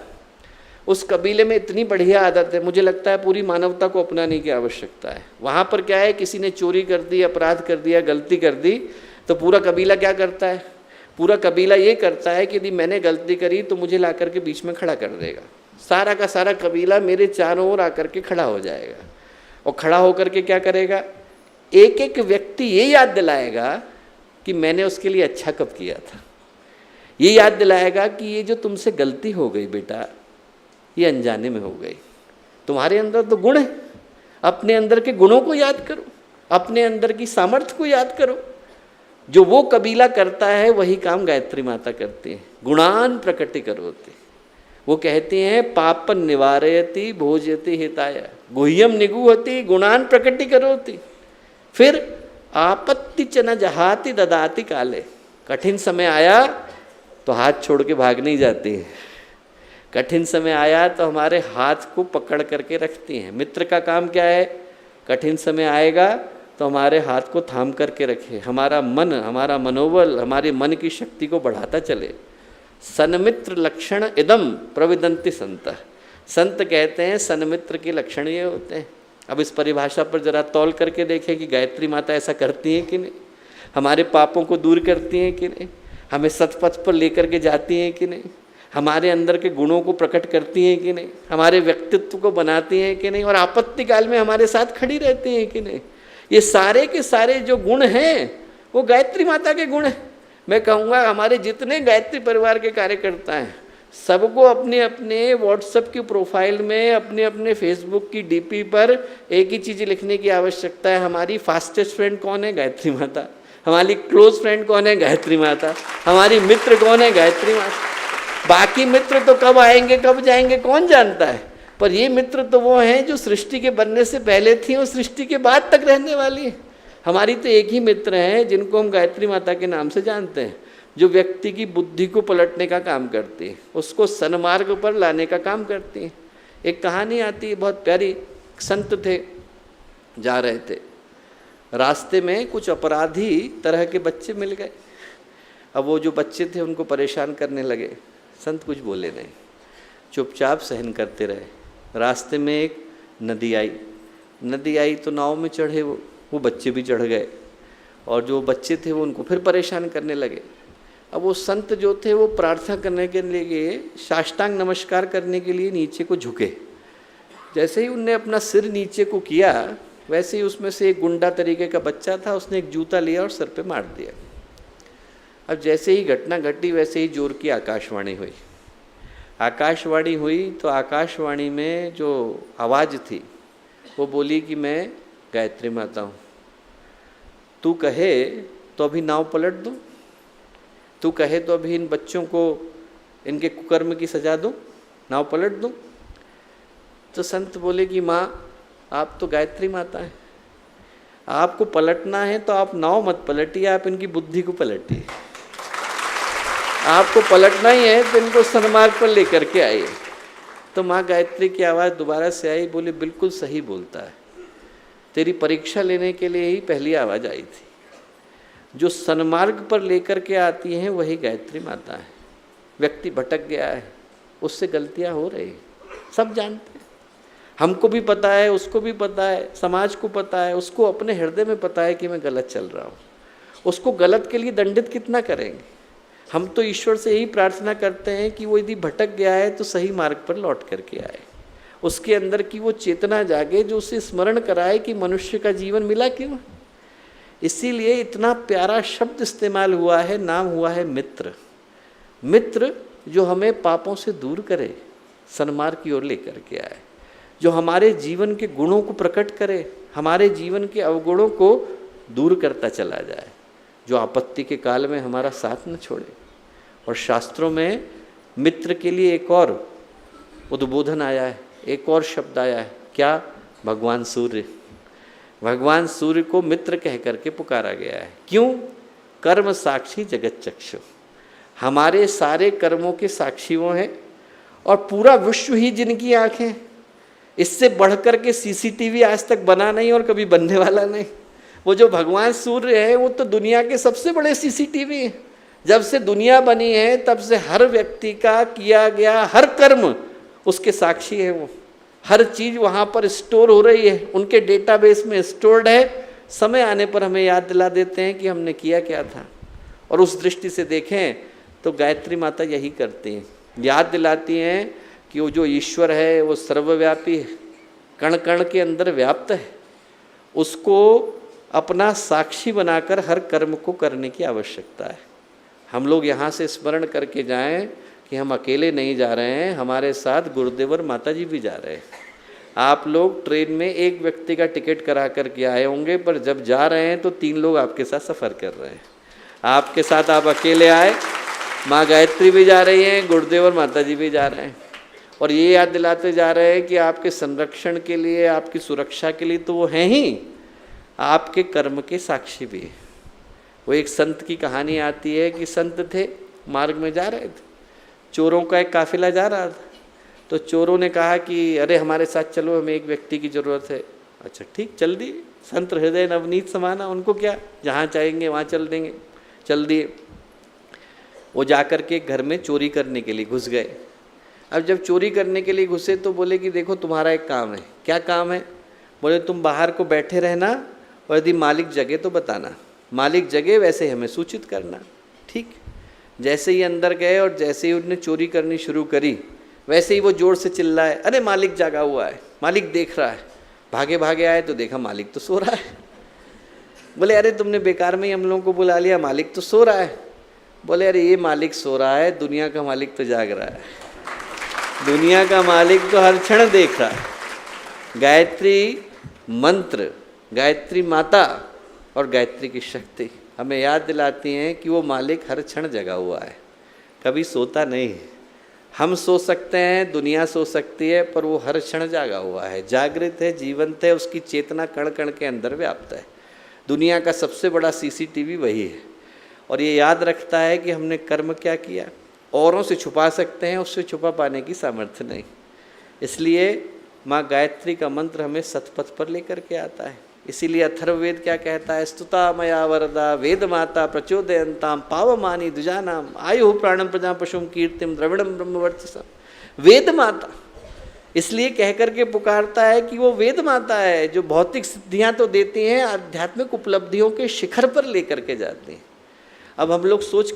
उस कबीले में इतनी बढ़िया आदत है, मुझे लगता है पूरी मानवता को अपनाने की आवश्यकता है। वहाँ पर क्या है, किसी ने चोरी कर दी, अपराध कर दिया, गलती कर दी, तो पूरा कबीला क्या करता है, पूरा कबीला ये करता है कि यदि मैंने गलती करी तो मुझे ला करके बीच में खड़ा कर देगा, सारा का सारा कबीला मेरे चारों ओर आकर के खड़ा हो जाएगा। और खड़ा होकर के क्या करेगा, एक एक व्यक्ति ये याद दिलाएगा कि मैंने उसके लिए अच्छा कब किया था, ये याद दिलाएगा कि ये जो तुमसे गलती हो गई बेटा, ये अनजाने में हो गई, तुम्हारे अंदर तो गुण है, अपने अंदर के गुणों को याद करो, अपने अंदर की सामर्थ्य को याद करो। जो वो कबीला करता है वही काम गायत्री माता करती है। गुणान प्रकटि करोति, वो कहती हैं पापन निवारयति भोजयति हिताय गुह्यम निगूहति गुणान प्रकटि करोति। फिर आपत्ति च न जहाति ददाति काले, कठिन समय आया तो हाथ छोड़ के भाग नहीं जाती है, कठिन समय आया तो हमारे हाथ को पकड़ करके रखती हैं। मित्र का काम क्या है, कठिन समय आएगा तो हमारे हाथ को थाम करके रखे, हमारा मन, हमारा मनोबल, हमारे मन की शक्ति को बढ़ाता चले। सन्मित्र लक्षण इदम प्रविदन्ति संत, संत कहते हैं सन्मित्र के लक्षण ये होते हैं। अब इस परिभाषा पर जरा तौल करके देखें कि गायत्री माता ऐसा करती हैं कि नहीं, हमारे पापों को दूर करती हैं कि नहीं, हमें सतपथ पर लेकर के जाती हैं कि नहीं, हमारे अंदर के गुणों को प्रकट करती हैं कि नहीं, हमारे व्यक्तित्व को बनाती हैं कि नहीं, और आपत्ति काल में हमारे साथ खड़ी रहती हैं कि नहीं। ये सारे के सारे जो गुण हैं वो गायत्री माता के गुण हैं। मैं कहूँगा हमारे जितने गायत्री परिवार के कार्यकर्ता हैं सबको अपने अपने व्हाट्सएप की प्रोफाइल में, अपने अपने फेसबुक की डीपी पर एक ही चीज़ लिखने की आवश्यकता है, हमारी फास्टेस्ट फ्रेंड कौन है, गायत्री माता। हमारी क्लोज फ्रेंड कौन है, गायत्री माता। हमारी मित्र कौन है, गायत्री माता। बाकी मित्र तो कब आएंगे कब जाएंगे कौन जानता है, पर ये मित्र तो वो हैं जो सृष्टि के बनने से पहले थी और सृष्टि के बाद तक रहने वाली है। हमारी तो एक ही मित्र हैं जिनको हम गायत्री माता के नाम से जानते हैं, जो व्यक्ति की बुद्धि को पलटने का काम करती है, उसको सन्मार्ग पर लाने का काम करती है। एक कहानी आती है बहुत प्यारी, संत थे, जा रहे थे, रास्ते में कुछ अपराधी तरह के बच्चे मिल गए। अब वो जो बच्चे थे उनको परेशान करने लगे, संत कुछ बोले नहीं, चुपचाप सहन करते रहे। रास्ते में एक नदी आई तो नाव में चढ़े वो बच्चे भी चढ़ गए, और जो बच्चे थे वो उनको फिर परेशान करने लगे। अब वो संत जो थे वो प्रार्थना करने के लिए, साष्टांग नमस्कार करने के लिए नीचे को झुके। जैसे ही उनने अपना सिर नीचे को किया, वैसे ही उसमें से एक गुंडा तरीके का बच्चा था, उसने एक जूता लिया और सर पे मार दिया। अब जैसे ही घटना घटी वैसे ही जोर की आकाशवाणी हुई। आकाशवाणी हुई तो आकाशवाणी में जो आवाज़ थी वो बोली कि मैं गायत्री माता हूँ, तू कहे तो अभी नाव पलट दूँ, तू कहे तो अभी इन बच्चों को इनके कुकर्म की सजा दूँ, नाव पलट दूँ। तो संत बोले कि माँ आप तो गायत्री माता हैं, आपको पलटना है तो आप नाव मत पलटिए, आप इनकी बुद्धि को पलटिए। आपको पलटना ही है तो इनको सन्मार्ग पर लेकर के आइए। तो माँ गायत्री की आवाज़ दोबारा से आई, बोले बिल्कुल सही बोलता है, तेरी परीक्षा लेने के लिए ही पहली आवाज़ आई थी। जो सन्मार्ग पर लेकर के आती हैं वही गायत्री माता है। व्यक्ति भटक गया है, उससे गलतियाँ हो रही, सब जानते हैं, हमको भी पता है, उसको भी पता है, समाज को पता है, उसको अपने हृदय में पता है कि मैं गलत चल रहा हूँ। उसको गलत के लिए दंडित कितना करेंगे। हम तो ईश्वर से यही प्रार्थना करते हैं कि वो यदि भटक गया है तो सही मार्ग पर लौट करके आए, उसके अंदर की वो चेतना जागे जो उसे स्मरण कराए कि मनुष्य का जीवन मिला क्यों। इसीलिए इतना प्यारा शब्द इस्तेमाल हुआ है, नाम हुआ है मित्र। मित्र जो हमें पापों से दूर करे, सन्मार्ग की ओर लेकर के आए, जो हमारे जीवन के गुणों को प्रकट करे, हमारे जीवन के अवगुणों को दूर करता चला जाए, जो आपत्ति के काल में हमारा साथ न छोड़े। और शास्त्रों में मित्र के लिए एक और उद्बोधन आया है, एक और शब्द आया है, क्या? भगवान सूर्य। भगवान सूर्य को मित्र कह करके पुकारा गया है। क्यों? कर्म साक्षी जगत चक्षु, हमारे सारे कर्मों के साक्षी वो हैं, और पूरा विश्व ही जिनकी आँखें। इससे बढ़कर के सीसीटीवी आज तक बना नहीं और कभी बनने वाला नहीं। वो जो भगवान सूर्य है वो तो दुनिया के सबसे बड़े सीसीटीवी हैं। जब से दुनिया बनी है तब से हर व्यक्ति का किया गया हर कर्म उसके साक्षी है। वो हर चीज वहां पर स्टोर हो रही है, उनके डेटाबेस में स्टोर्ड है। समय आने पर हमें याद दिला देते हैं कि हमने किया क्या था। और उस दृष्टि से देखें तो गायत्री माता यही करती हैं, याद दिलाती हैं कि वो जो ईश्वर है वो सर्वव्यापी है, कण कण के अंदर व्याप्त है। उसको अपना साक्षी बनाकर हर कर्म को करने की आवश्यकता है। हम लोग यहाँ से स्मरण करके जाएं कि हम अकेले नहीं जा रहे हैं, हमारे साथ गुरुदेव और माता जी भी जा रहे हैं। आप लोग ट्रेन में एक व्यक्ति का टिकट करा करके आए होंगे, पर जब जा रहे हैं तो 3 लोग आपके साथ सफ़र कर रहे हैं। आपके साथ आप अकेले आए, माँ गायत्री भी जा रही हैं, गुरुदेव और माता जी भी जा रहे हैं। और ये याद दिलाते जा रहे हैं कि आपके संरक्षण के लिए, आपकी सुरक्षा के लिए तो वो हैं ही, आपके कर्म के साक्षी भी है। वो एक संत की कहानी आती है कि संत थे, मार्ग में जा रहे थे, चोरों का एक काफिला जा रहा था। तो चोरों ने कहा कि अरे हमारे साथ चलो, हमें एक व्यक्ति की ज़रूरत है। अच्छा ठीक, चल दिए। संत हृदय नवनीत समाना, उनको क्या, जहाँ चाहेंगे वहाँ चल देंगे। चल दिए। वो जाकर के घर में चोरी करने के लिए घुस गए। अब जब चोरी करने के लिए घुसे तो बोले कि देखो तुम्हारा एक काम है। क्या काम है? बोले तुम बाहर को बैठे रहना और यदि मालिक जगे तो बताना, मालिक जगे वैसे ही हमें सूचित करना। ठीक। जैसे ही अंदर गए और जैसे ही उन्होंने चोरी करनी शुरू करी, वैसे ही वो जोर से चिल्लाए, अरे मालिक जागा हुआ है, मालिक देख रहा है। भागे भागे आए तो देखा मालिक तो सो रहा है। बोले अरे तुमने बेकार में ही हम लोगों को बुला लिया, मालिक तो सो रहा है। बोले अरे ये मालिक सो रहा है, दुनिया का मालिक तो जाग रहा है। दुनिया का मालिक तो हर क्षण देख रहा है। गायत्री मंत्र, गायत्री माता और गायत्री की शक्ति हमें याद दिलाती हैं कि वो मालिक हर क्षण जगा हुआ है, कभी सोता नहीं है। हम सो सकते हैं, दुनिया सो सकती है, पर वो हर क्षण जागा हुआ है, जागृत है, जीवंत है। उसकी चेतना कण कण के अंदर व्याप्त है। दुनिया का सबसे बड़ा CCTV वही है। और ये याद रखता है कि हमने कर्म क्या किया। औरों से छुपा सकते हैं, उससे छुपा पाने की सामर्थ्य नहीं। इसलिए माँ गायत्री का मंत्र हमें सतपथ पर लेकर के आता है। इसीलिए अथर्ववेद क्या कहता है, स्तुता मया वरदा वेद माता प्रचोदयंताम पावमानी द्विजानाम आयु प्राणम प्रजा पशुम कीर्तिम द्रविड़म ब्रह्मवर्चसम। वेद माता इसलिए कह करके पुकारता है कि वो वेद माता है, जो भौतिक सिद्धियां तो देती हैं, आध्यात्मिक उपलब्धियों के शिखर पर लेकर के जाती हैं। अब हम लोग सोच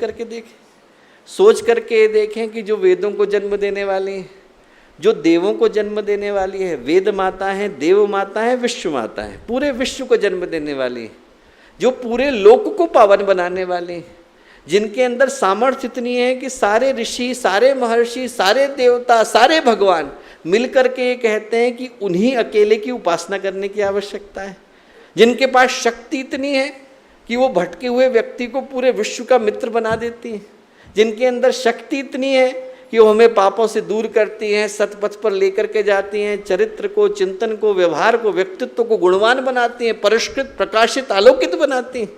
करके देखें कि जो वेदों को जन्म देने वाली हैं, जो देवों को जन्म देने वाली है, वेद माता है, देव माता है, विश्व माता है, पूरे विश्व को जन्म देने वाली है, जो पूरे लोक को पावन बनाने वाली है, जिनके अंदर सामर्थ्य इतनी है कि सारे ऋषि, सारे महर्षि, सारे देवता, सारे भगवान मिलकर के ये कहते हैं कि उन्हीं अकेले की उपासना करने की आवश्यकता है, जिनके पास शक्ति इतनी है कि वो भटके हुए व्यक्ति को पूरे विश्व का मित्र बना देती है, जिनके अंदर शक्ति इतनी है कि वो हमें पापों से दूर करती हैं, सतपथ पर लेकर के जाती हैं, चरित्र को, चिंतन को, व्यवहार को, व्यक्तित्व को गुणवान बनाती हैं, परिष्कृत, प्रकाशित, आलोकित बनाती हैं।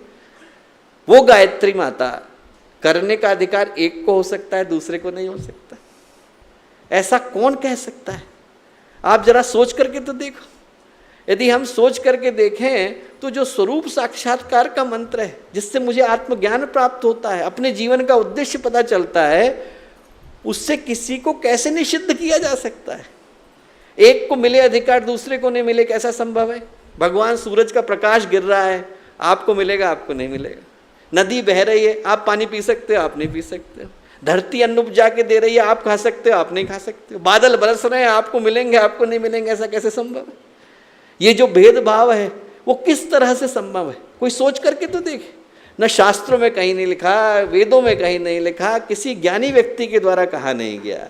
वो गायत्री माता, करने का अधिकार एक को हो सकता है, दूसरे को नहीं हो सकता। ऐसा कौन कह सकता है? आप जरा सोच करके तो देखो। यदि हम सोच करके देखें तो जो स्वरूप साक्षात्कार का मंत्र है, जिससे मुझे आत्मज्ञान प्राप्त होता है, अपने जीवन का उद्देश्य पता चलता है, उससे किसी को कैसे निषिद्ध किया जा सकता है? एक को मिले अधिकार, दूसरे को नहीं मिले, कैसा संभव है? भगवान सूरज का प्रकाश गिर रहा है, आपको मिलेगा, आपको नहीं मिलेगा। नदी बह रही है, आप पानी पी सकते हो, आप नहीं पी सकते हो। धरती अन्न उपजा के दे रही है, आप खा सकते हो, आप नहीं खा सकते हो। बादल बरस रहे हैं, आपको मिलेंगे, आपको नहीं मिलेंगे, ऐसा कैसे संभव है? ये जो भेदभाव है वो किस तरह से संभव है? कोई सोच करके तो देखे। न शास्त्रों में कहीं नहीं लिखा, वेदों में कहीं नहीं लिखा, किसी ज्ञानी व्यक्ति के द्वारा कहा नहीं गया,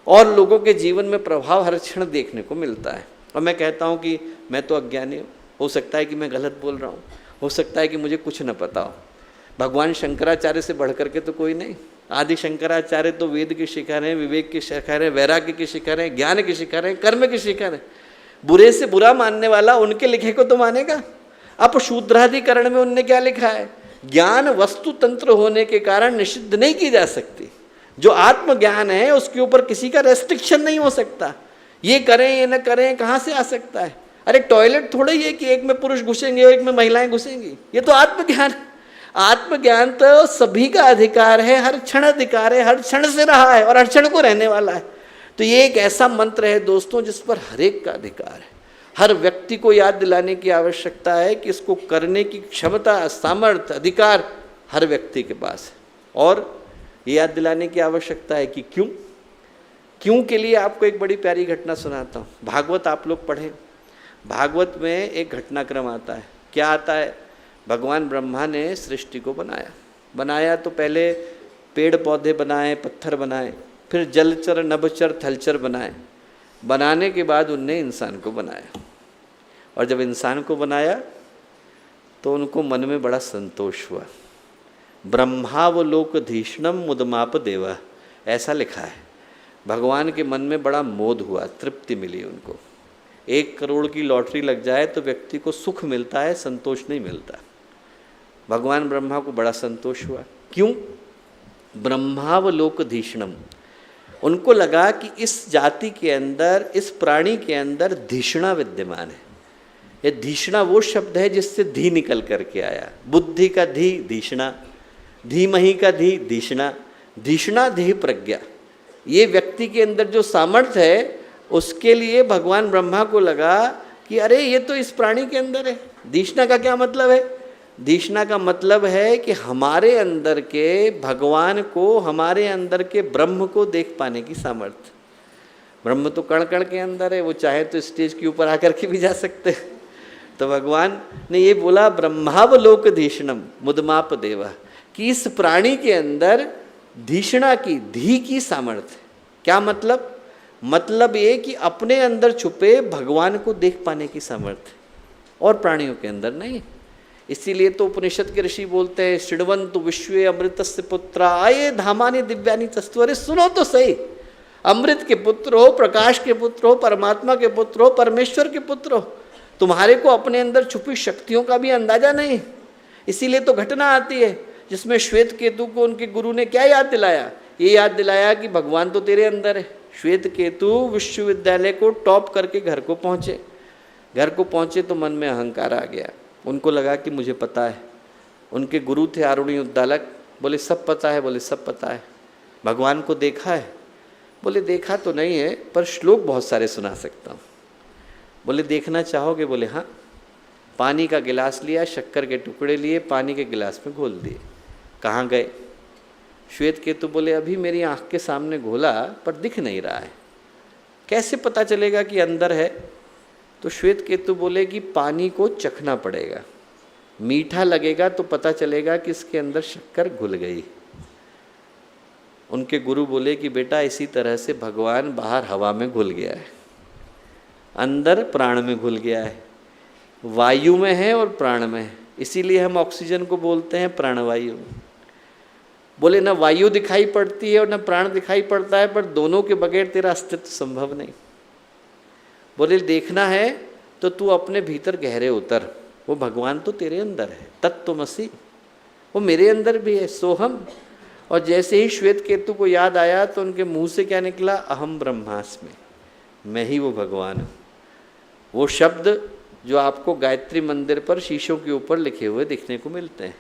और लोगों के जीवन में प्रभाव हर क्षण देखने को मिलता है। और मैं कहता हूँ कि मैं तो अज्ञानी हूँ, हो सकता है कि मैं गलत बोल रहा हूँ, हो सकता है कि मुझे कुछ न पता हो। भगवान शंकराचार्य से बढ़ करके तो कोई नहीं। आदि शंकराचार्य तो वेद के शिखर हैं, विवेक के शिखर हैं, वैराग्य के शिखर हैं, ज्ञान के शिखर हैं, कर्म के शिखर हैं। बुरे से बुरा मानने वाला उनके लिखे को तो मानेगा। अब शूद्राधिकरण में उनने क्या लिखा है? ज्ञान वस्तु तंत्र होने के कारण निषिद्ध नहीं की जा सकती। जो आत्मज्ञान है उसके ऊपर किसी का रेस्ट्रिक्शन नहीं हो सकता। ये करें ये न करें, कहाँ से आ सकता है? अरे टॉयलेट थोड़ा ही है कि एक में पुरुष घुसेंगे और एक में महिलाएं घुसेंगी। ये तो आत्मज्ञान है। आत्मज्ञान तो सभी का अधिकार है, हर क्षण अधिकार है, हर क्षण से रहा है और हर क्षण को रहने वाला है। तो ये एक ऐसा मंत्र है दोस्तों जिस पर हर एक का अधिकार है। हर व्यक्ति को याद दिलाने की आवश्यकता है कि इसको करने की क्षमता, सामर्थ्य, अधिकार हर व्यक्ति के पास है। और ये याद दिलाने की आवश्यकता है कि क्यों के लिए आपको एक बड़ी प्यारी घटना सुनाता हूँ। भागवत आप लोग पढ़ें, भागवत में एक घटनाक्रम आता है। क्या आता है? भगवान ब्रह्मा ने सृष्टि को बनाया तो पहले पेड़ पौधे बनाए, पत्थर बनाए, फिर जलचर, नभचर, थलचर बनाने के बाद उनने इंसान को बनाया। और जब इंसान को बनाया तो उनको मन में बड़ा संतोष हुआ। ब्रह्मावलोकधीष्णम मुदमाप देवा, ऐसा लिखा है। भगवान के मन में बड़ा मोद हुआ, तृप्ति मिली उनको। 1 करोड़ की लॉटरी लग जाए तो व्यक्ति को सुख मिलता है, संतोष नहीं मिलता। भगवान ब्रह्मा को बड़ा संतोष हुआ। क्यों? ब्रह्मावलोकधीष्णम, उनको लगा कि इस जाति के अंदर, इस प्राणी के अंदर धिषणा विद्यमान है। ये धिषणा वो शब्द है जिससे धी निकल करके आया। बुद्धि का धी धिषणा, धीमहि का धी धिषणा, धिषणा धी प्रज्ञा। ये व्यक्ति के अंदर जो सामर्थ्य है उसके लिए भगवान ब्रह्मा को लगा कि अरे ये तो इस प्राणी के अंदर है। धिषणा का क्या मतलब है? धिषणा का मतलब है कि हमारे अंदर के भगवान को, हमारे अंदर के ब्रह्म को देख पाने की सामर्थ्य। ब्रह्म तो कण कण के अंदर है, वो चाहे तो स्टेज के ऊपर आकर के भी जा सकते हैं। तो भगवान ने ये बोला ब्रह्मावलोकधीष्णम मुदमाप देवा, कि इस प्राणी के अंदर धिषणा की, धी की सामर्थ्य। क्या मतलब? मतलब ये कि अपने अंदर छुपे भगवान को देख पाने की सामर्थ्य, और प्राणियों के अंदर नहीं। इसीलिए तो उपनिषद के ऋषि बोलते हैं शृण्वन्तु विश्वे अमृतस्य पुत्रा आये धामानि दिव्यानि तस्तु। अरे सुनो तो सही, अमृत के पुत्र हो, प्रकाश के पुत्र हो, परमात्मा के पुत्र हो, परमेश्वर के पुत्र हो, तुम्हारे को अपने अंदर छुपी शक्तियों का भी अंदाजा नहीं। इसीलिए तो घटना आती है जिसमें श्वेत केतु को उनके गुरु ने क्या याद दिलाया? ये याद दिलाया कि भगवान तो तेरे अंदर है। श्वेत केतु विश्वविद्यालय को टॉप करके घर को पहुँचे तो मन में अहंकार आ गया। उनको लगा कि मुझे पता है। उनके गुरु थे आरुणि उद्दालक, बोले सब पता है, बोले सब पता है। भगवान को देखा है? बोले देखा तो नहीं है, पर श्लोक बहुत सारे सुना सकता हूँ। बोले देखना चाहोगे? बोले हाँ। पानी का गिलास लिया, शक्कर के टुकड़े लिए, पानी के गिलास में घोल दिए। कहाँ गए? श्वेत केतु बोले अभी मेरी आँख के सामने घोला पर दिख नहीं रहा है, कैसे पता चलेगा कि अंदर है? तो श्वेत केतु बोले कि पानी को चखना पड़ेगा, मीठा लगेगा तो पता चलेगा कि इसके अंदर शक्कर घुल गई। उनके गुरु बोले कि बेटा इसी तरह से भगवान बाहर हवा में घुल गया है, अंदर प्राण में घुल गया है, वायु में है और प्राण में है। इसीलिए हम ऑक्सीजन को बोलते हैं प्राणवायु। बोले ना वायु दिखाई पड़ती है और ना प्राण दिखाई पड़ता है, पर दोनों के बगैर तेरा अस्तित्व संभव नहीं। बोले देखना है तो तू अपने भीतर गहरे उतर, वो भगवान तो तेरे अंदर है, तत्त्वमसि, वो मेरे अंदर भी है, सोहम। और जैसे ही श्वेत केतु को याद आया तो उनके मुंह से क्या निकला? अहम ब्रह्मास्मि, मैं ही वो भगवान हूँ। वो शब्द जो आपको गायत्री मंदिर पर शीशों के ऊपर लिखे हुए दिखने को मिलते हैं।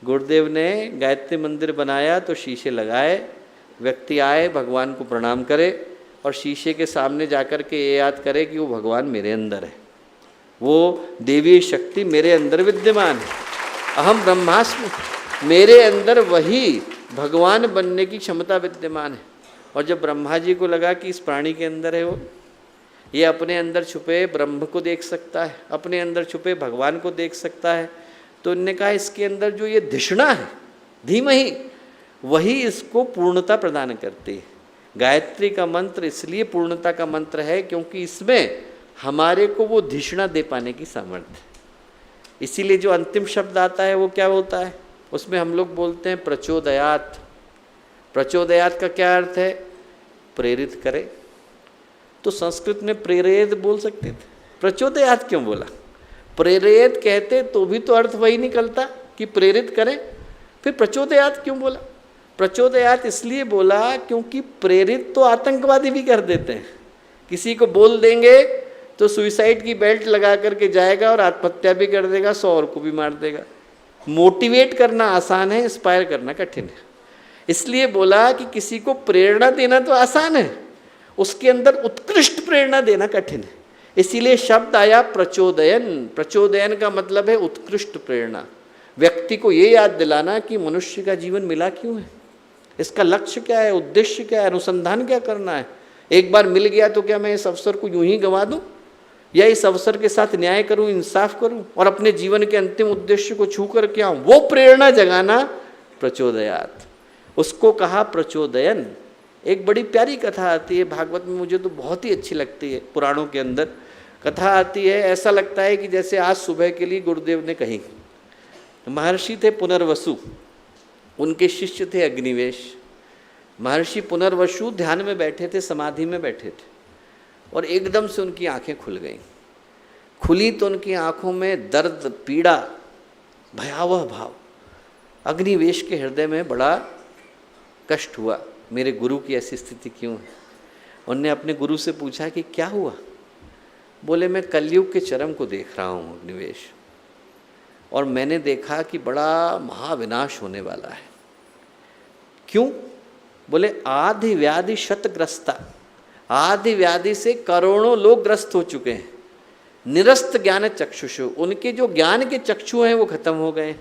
गुरुदेव ने गायत्री मंदिर बनाया तो शीशे लगाए, व्यक्ति आए भगवान को प्रणाम करे और शीशे के सामने जाकर के ये याद करे कि वो भगवान मेरे अंदर है, वो देवी शक्ति मेरे अंदर विद्यमान है, अहम ब्रह्मास्मि, मेरे अंदर वही भगवान बनने की क्षमता विद्यमान है। और जब ब्रह्मा जी को लगा कि इस प्राणी के अंदर है वो, ये अपने अंदर छुपे ब्रह्म को देख सकता है, अपने अंदर छुपे भगवान को देख सकता है, तो उन्होंने कहा इसके अंदर जो ये धिषणा है, धीमहि, वही इसको पूर्णता प्रदान करती है। गायत्री का मंत्र इसलिए पूर्णता का मंत्र है क्योंकि इसमें हमारे को वो धिषणा दे पाने की सामर्थ्य है। इसीलिए जो अंतिम शब्द आता है वो क्या होता है? उसमें हम लोग बोलते हैं प्रचोदयात। प्रचोदयात का क्या अर्थ है? प्रेरित करे। तो संस्कृत में प्रेरित बोल सकते थे, प्रचोदयात क्यों बोला? प्रेरित कहते तो भी तो अर्थ वही निकलता कि प्रेरित करें, फिर प्रचोदयात क्यों बोला? प्रचोदयात इसलिए बोला क्योंकि प्रेरित तो आतंकवादी भी कर देते हैं। किसी को बोल देंगे तो सुइसाइड की बेल्ट लगा करके जाएगा और आत्महत्या भी कर देगा, 100 और को भी मार देगा। मोटिवेट करना आसान है, इंस्पायर करना कठिन है। इसलिए बोला कि किसी को प्रेरणा देना तो आसान है, उसके अंदर उत्कृष्ट प्रेरणा देना कठिन है। इसीलिए शब्द आया प्रचोदयन। प्रचोदयन का मतलब है उत्कृष्ट प्रेरणा। व्यक्ति को ये याद दिलाना कि मनुष्य का जीवन मिला क्यों है, इसका लक्ष्य क्या है, उद्देश्य क्या है, अनुसंधान क्या करना है। एक बार मिल गया तो क्या मैं इस अवसर को यूं ही गंवा दूं, या इस अवसर के साथ न्याय करूं, इंसाफ करूं और अपने जीवन के अंतिम उद्देश्य को छू कर के आऊं। वो प्रेरणा जगाना प्रचोदयात, उसको कहा प्रचोदयन। एक बड़ी प्यारी कथा आती है भागवत में, मुझे तो बहुत ही अच्छी लगती है। पुराणों के अंदर कथा आती है, ऐसा लगता है कि जैसे आज सुबह के लिए गुरुदेव ने कही। महर्षि थे पुनर्वसु, उनके शिष्य थे अग्निवेश। महर्षि पुनर्वसु ध्यान में बैठे थे, समाधि में बैठे थे, और एकदम से उनकी आंखें खुल गईं। खुली तो उनकी आंखों में दर्द, पीड़ा, भयावह भाव। अग्निवेश के हृदय में बड़ा कष्ट हुआ, मेरे गुरु की ऐसी स्थिति क्यों है। उनने अपने गुरु से पूछा कि क्या हुआ। बोले मैं कलयुग के चरम को देख रहा हूँ अग्निवेश, और मैंने देखा कि बड़ा महाविनाश होने वाला है। क्यों? बोले आदि व्याधि शतग्रस्ता, आदि व्याधि से करोड़ों लोग ग्रस्त हो चुके हैं। निरस्त ज्ञान चक्षुषु, उनके जो ज्ञान के चक्षु हैं वो खत्म हो गए।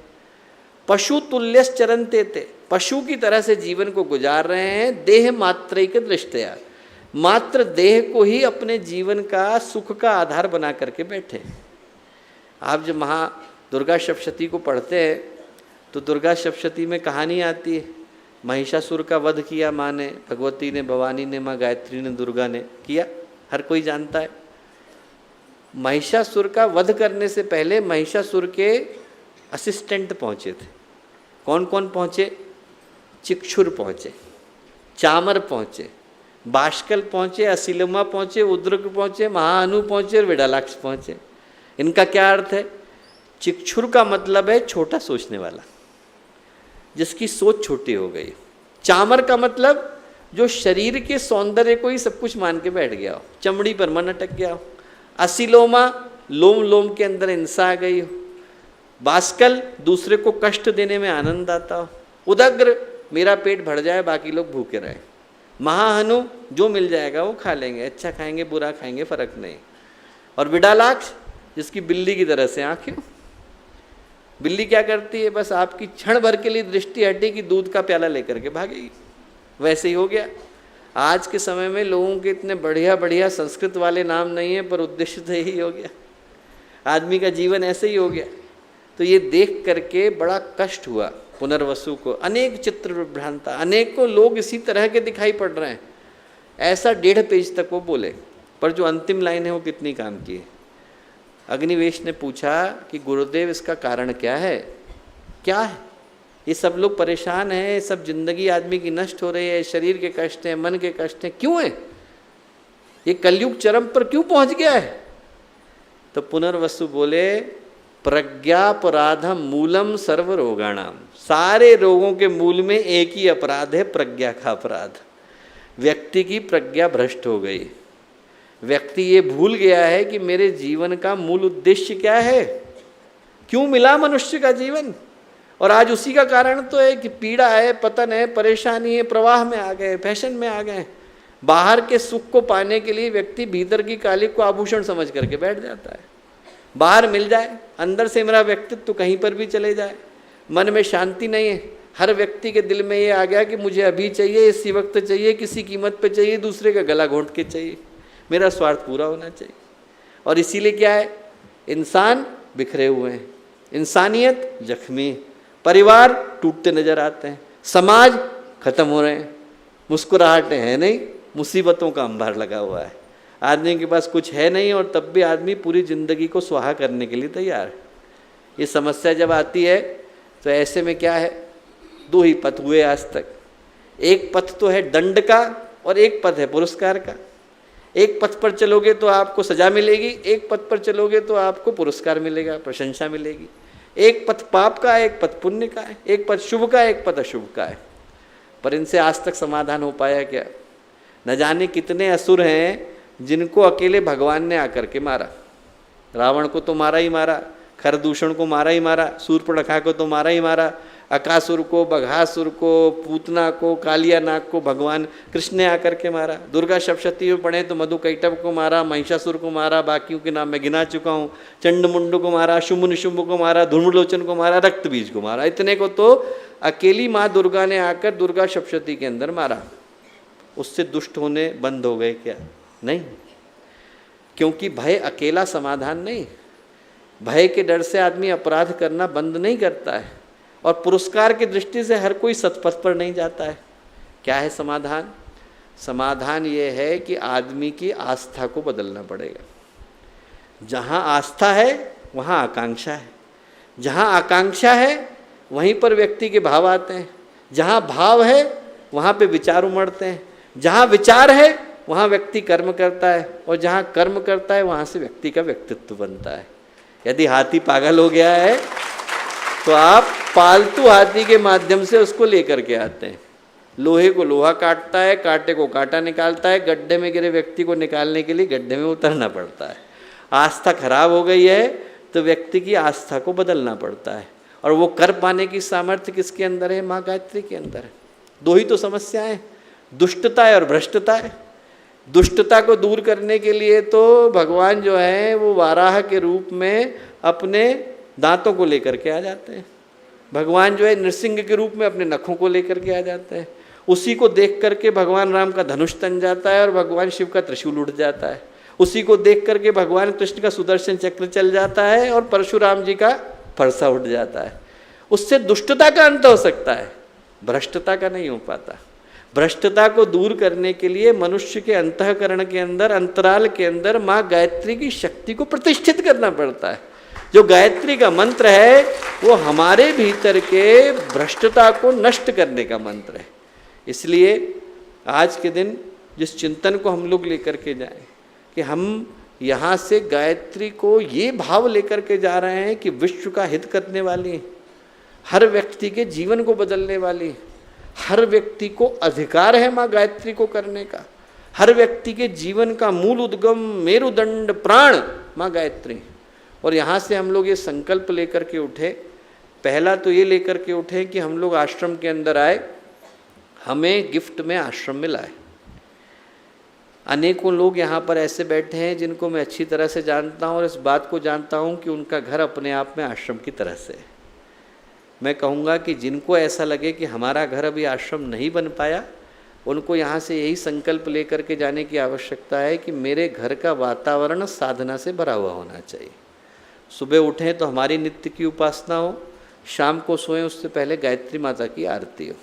पशु तुल्यस चरन्ते थे, पशु की तरह से जीवन को गुजार रहे हैं। देह मात्रैक दृष्टया, मात्र देह को ही अपने जीवन का सुख का आधार बना करके बैठे। आप जब दुर्गा सप्तशती को पढ़ते हैं तो दुर्गा सप्तशती में कहानी आती है, महिषासुर का वध किया माँ ने, भगवती ने, भवानी ने, माँ गायत्री ने, दुर्गा ने किया, हर कोई जानता है। महिषासुर का वध करने से पहले महिषासुर के असिस्टेंट पहुँचे थे। कौन कौन पहुँचे? चिक्षुर पहुँचे, चामर पहुँचे, बाष्कल पहुँचे, असिलमा पहुँचे, उद्रक पहुँचे, महाअनु पहुँचे और विडालाक्ष पहुँचे। इनका क्या अर्थ है? चिक्षुर का मतलब है छोटा सोचने वाला, जिसकी सोच छोटी हो गई। चामर का मतलब जो शरीर के सौंदर्य को ही सब कुछ मान के बैठ गया हो, चमड़ी पर मन अटक गया हो। असिलोमा, लोम लोम के अंदर हिंसा आ गई हो। बाष्कल, दूसरे को कष्ट देने में आनंद आता हो। उदग्र, मेरा पेट भर जाए बाकी लोग भूखे रहे। महाहनु, जो मिल जाएगा वो खा लेंगे, अच्छा खाएंगे बुरा खाएंगे फर्क नहीं। और विडालाक्ष, जिसकी बिल्ली की तरह से आंखें। बिल्ली क्या करती है? बस आपकी क्षण भर के लिए दृष्टि हटेगी, दूध का प्याला लेकर के भागेगी। वैसे ही हो गया। आज के समय में लोगों के इतने बढ़िया बढ़िया संस्कृत वाले नाम नहीं है, पर उद्देश्य तो यही हो गया। आदमी का जीवन ऐसे ही हो गया। तो ये देख करके बड़ा कष्ट हुआ पुनर्वसु को। अनेक चित्र विभ्रांता, अनेकों लोग इसी तरह के दिखाई पड़ रहे हैं। ऐसा 1.5 पेज तक वो बोले, पर जो अंतिम लाइन है वो कितनी काम की है। अग्निवेश ने पूछा कि गुरुदेव इसका कारण क्या है? क्या है? ये सब लोग परेशान हैं, सब जिंदगी आदमी की नष्ट हो रही है, शरीर के कष्ट हैं, मन के कष्ट हैं, क्यों है? ये कलयुग चरम पर क्यों पहुंच गया है? तो पुनर्वसु बोले प्रज्ञापराधम मूलम सर्व रोगाणाम। सारे रोगों के मूल में एक ही अपराध है, प्रज्ञा का अपराध। व्यक्ति की प्रज्ञा भ्रष्ट हो गई। व्यक्ति ये भूल गया है कि मेरे जीवन का मूल उद्देश्य क्या है, क्यों मिला मनुष्य का जीवन। और आज उसी का कारण तो है कि पीड़ा है, पतन है, परेशानी है, प्रवाह में आ गए, फैशन में आ गए। बाहर के सुख को पाने के लिए व्यक्ति भीतर की काली को आभूषण समझ करके बैठ जाता है। बाहर मिल जाए, अंदर से मेरा व्यक्तित्व तो कहीं पर भी चले जाए। मन में शांति नहीं है। हर व्यक्ति के दिल में ये आ गया कि मुझे अभी चाहिए, इसी वक्त चाहिए, किसी कीमत पे चाहिए, दूसरे का गला घोंट के चाहिए, मेरा स्वार्थ पूरा होना चाहिए। और इसीलिए क्या है, इंसान बिखरे हुए हैं, इंसानियत जख्मी, परिवार टूटते नजर आते हैं, समाज खत्म हो रहे हैं, मुस्कुराहटें हैं नहीं, मुसीबतों का अंबार लगा हुआ है। आदमी के पास कुछ है नहीं और तब भी आदमी पूरी जिंदगी को स्वाहा करने के लिए तैयार है। ये समस्या जब आती है तो ऐसे में क्या है, 2 ही पथ हुए आज तक। एक पथ तो है दंड का और एक पथ है पुरस्कार का। एक पथ पर चलोगे तो आपको सजा मिलेगी, एक पथ पर चलोगे तो आपको पुरस्कार मिलेगा, प्रशंसा मिलेगी। एक पथ पाप का है, एक पथ पुण्य का है, एक पथ शुभ का है, एक पथ अशुभ का है। पर इनसे आज तक समाधान हो पाया क्या? न जाने कितने असुर हैं जिनको अकेले भगवान ने आकर के मारा। रावण को तो मारा ही मारा, खरदूषण को मारा ही मारा, शूर्पणखा को तो मारा ही मारा, अकासुर को, बघासुर को, पूतना को, कालिया नाग को भगवान कृष्ण ने आकर के मारा। दुर्गा सप्तशती में पढ़े तो मधुकैटभ को मारा, महिषासुर को मारा, बाकियों के नाम मैं गिना चुका हूँ, चंडमुंड को मारा, शुंभ निशुंभ को मारा, धूम्रलोचन को मारा, रक्तबीज को मारा। इतने को तो अकेली माँ दुर्गा ने आकर दुर्गा सप्तशती के अंदर मारा। उससे दुष्ट होने बंद हो गए क्या? नहीं, क्योंकि भय अकेला समाधान नहीं। भय के डर से आदमी अपराध करना बंद नहीं करता है, और पुरस्कार की दृष्टि से हर कोई सतपथ पर नहीं जाता है। क्या है समाधान? समाधान ये है कि आदमी की आस्था को बदलना पड़ेगा। जहाँ आस्था है वहाँ आकांक्षा है, जहाँ आकांक्षा है वहीं पर व्यक्ति के भाव आते हैं, जहाँ भाव है वहाँ पे विचार उमड़ते हैं, जहाँ विचार है वहाँ व्यक्ति कर्म करता है, और जहाँ कर्म करता है वहाँ से व्यक्ति का व्यक्तित्व बनता है। यदि हाथी पागल हो गया है तो आप पालतू हाथी के माध्यम से उसको लेकर के आते हैं। लोहे को लोहा काटता है, कांटे को कांटा निकालता है, गड्ढे में गिरे व्यक्ति को निकालने के लिए गड्ढे में उतरना पड़ता है। आस्था खराब हो गई है तो व्यक्ति की आस्था को बदलना पड़ता है, और वो कर पाने की सामर्थ्य किसके अंदर है? माँ गायत्री के अंदर है। दो ही तो समस्याएं, दुष्टता है और भ्रष्टता है। दुष्टता को दूर करने के लिए तो भगवान जो है वो वाराह के रूप में अपने दांतों को लेकर के आ जाते हैं। भगवान जो है नृसिंह के रूप में अपने नखों को लेकर के आ जाते हैं। उसी को देख करके भगवान राम का धनुष तन जाता है और भगवान शिव का त्रिशूल उठ जाता है। उसी को देख करके भगवान कृष्ण का सुदर्शन चक्र चल जाता है और परशुराम जी का फरसा उठ जाता है। उससे दुष्टता का अंत हो सकता है, भ्रष्टता का नहीं हो पाता। भ्रष्टता को दूर करने के लिए मनुष्य के अंतःकरण के अंदर, अंतराल के अंदर माँ गायत्री की शक्ति को प्रतिष्ठित करना पड़ता है। जो गायत्री का मंत्र है वो हमारे भीतर के भ्रष्टता को नष्ट करने का मंत्र है। इसलिए आज के दिन जिस चिंतन को हम लोग लेकर के जाएं कि हम यहाँ से गायत्री को ये भाव लेकर के जा रहे हैं कि विश्व का हित करने वाली, हर व्यक्ति के जीवन को बदलने वाली, हर व्यक्ति को अधिकार है माँ गायत्री को करने का, हर व्यक्ति के जीवन का मूल उद्गम, मेरुदंड, प्राण माँ गायत्री। और यहाँ से हम लोग ये संकल्प लेकर के उठे। पहला तो ये लेकर के उठे कि हम लोग आश्रम के अंदर आए, हमें गिफ्ट में आश्रम मिला है। अनेकों लोग यहाँ पर ऐसे बैठे हैं जिनको मैं अच्छी तरह से जानता हूँ, और इस बात को जानता हूँ कि उनका घर अपने आप में आश्रम की तरह से है। मैं कहूँगा कि जिनको ऐसा लगे कि हमारा घर अभी आश्रम नहीं बन पाया, उनको यहाँ से यही संकल्प लेकर के जाने की आवश्यकता है कि मेरे घर का वातावरण साधना से भरा हुआ होना चाहिए। सुबह उठें तो हमारी नित्य की उपासना हो, शाम को सोएं उससे पहले गायत्री माता की आरती हो।